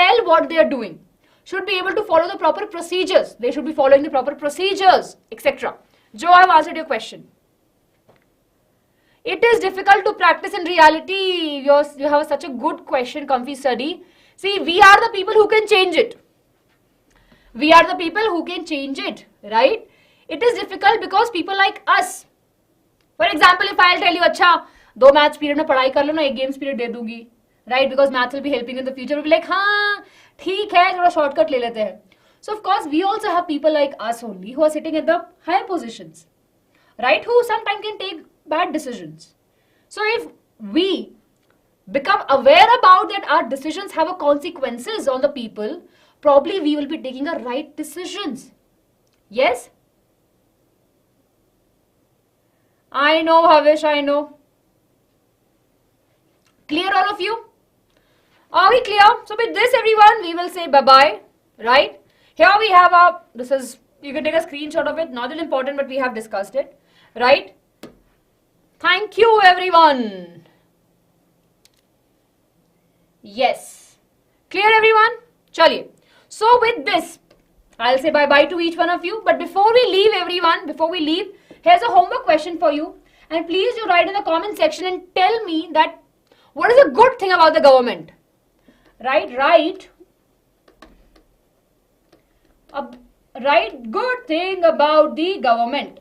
tell what they are doing. Should be able to follow the proper procedures. They should be following the proper procedures, etc. Joe, I have answered your question. It is difficult to practice in reality. You have such a good question, comfy study. See, we are the people who can change it. We are the people who can change it, right? It is difficult because people like us. For example, if I'll tell you, अच्छा, 2 maths period में पढ़ाई कर लो ना, 1 games period दे दूंगी, right? Because maths will be helping in the future. We'll be like, हाँ, ठीक है, थोड़ा shortcut ले लेते हैं. So of course, we also have people like us only who are sitting at the higher positions, right? Who sometimes can take bad decisions. So if we become aware about that our decisions have a consequences on the people, probably we will be taking the right decisions. Yes? I know, Havish, I know. Clear, all of you? Are we clear? So with this, everyone, we will say bye-bye, right? Here we have you can take a screenshot of it, not that important, but we have discussed it, right? Thank you, everyone. Yes. Clear, everyone? Chaliye. So with this, I'll say bye-bye to each one of you. But before we leave, everyone, Here's a homework question for you, and please do write in the comment section and tell me that what is a good thing about the government. Write good thing about the government.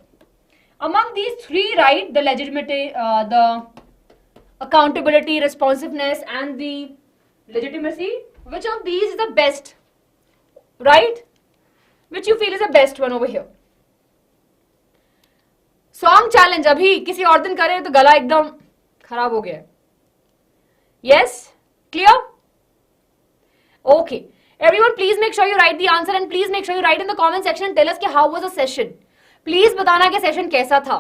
Among these three, write the legitimacy, the accountability, responsiveness, and the legitimacy. Which of these is the best? Right? Which you feel is the best one over here? Song challenge अभी किसी और दिन करें तो गला एकदम खराब हो गया है. Yes? Clear? Okay. Everyone, please make sure you write the answer and please make sure you write in the comment section and tell us how was the session. Please बताना कि session कैसा था.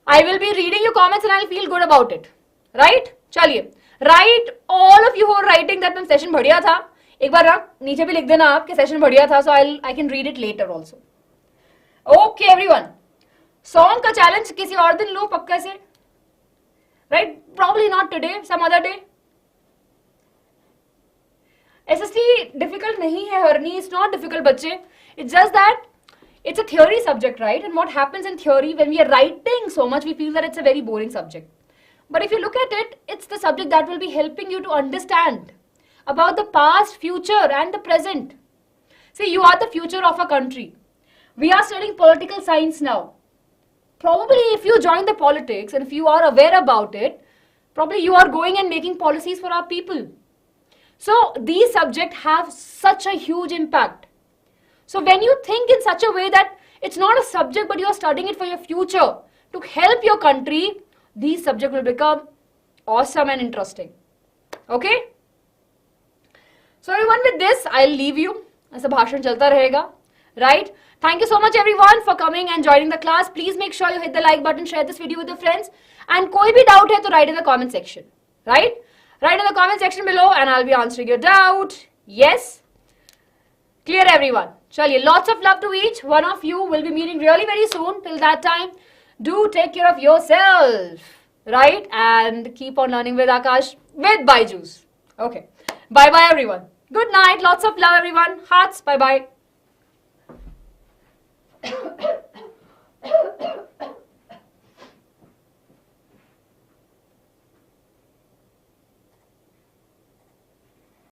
I will be reading your comments and I'll feel good about it. Right? चलिए. Write, all of you who are writing that ma'am session बढ़िया था. एक बार नीचे भी लिख देना आप कि session बढ़िया था, so I can read it later also. Okay, everyone. Song का challenge किसी और दिन लो पक्का से. Right? Probably not today, some other day. SST difficult नहीं है हरनी. It's not difficult बच्चे. It's just that it's a theory subject, right? And what happens in theory, when we are writing so much, we feel that it's a very boring subject. But if you look at it, it's the subject that will be helping you to understand about the past, future, and the present. See, you are the future of a country. We are studying political science now. Probably if you join the politics and if you are aware about it, probably you are going and making policies for our people. So these subjects have such a huge impact. So when you think in such a way that it's not a subject but you are studying it for your future to help your country, these subjects will become awesome and interesting. Okay? So everyone, with this, I'll leave you. ऐसा भाषण चलता रहेगा. Right? Thank you so much everyone for coming and joining the class. Please make sure you hit the like button, share this video with your friends. And कोई भी doubt है तो write in the comment section. Right? Write in the comment section below and I'll be answering your doubt. Yes? Clear everyone? Chaliye, lots of love to each. One of you will be meeting really very soon. Till that time, do take care of yourself. Right? And keep on learning with Akash with BYJU'S. Okay. Bye-bye everyone. Good night. Lots of love everyone. Hearts. Bye-bye.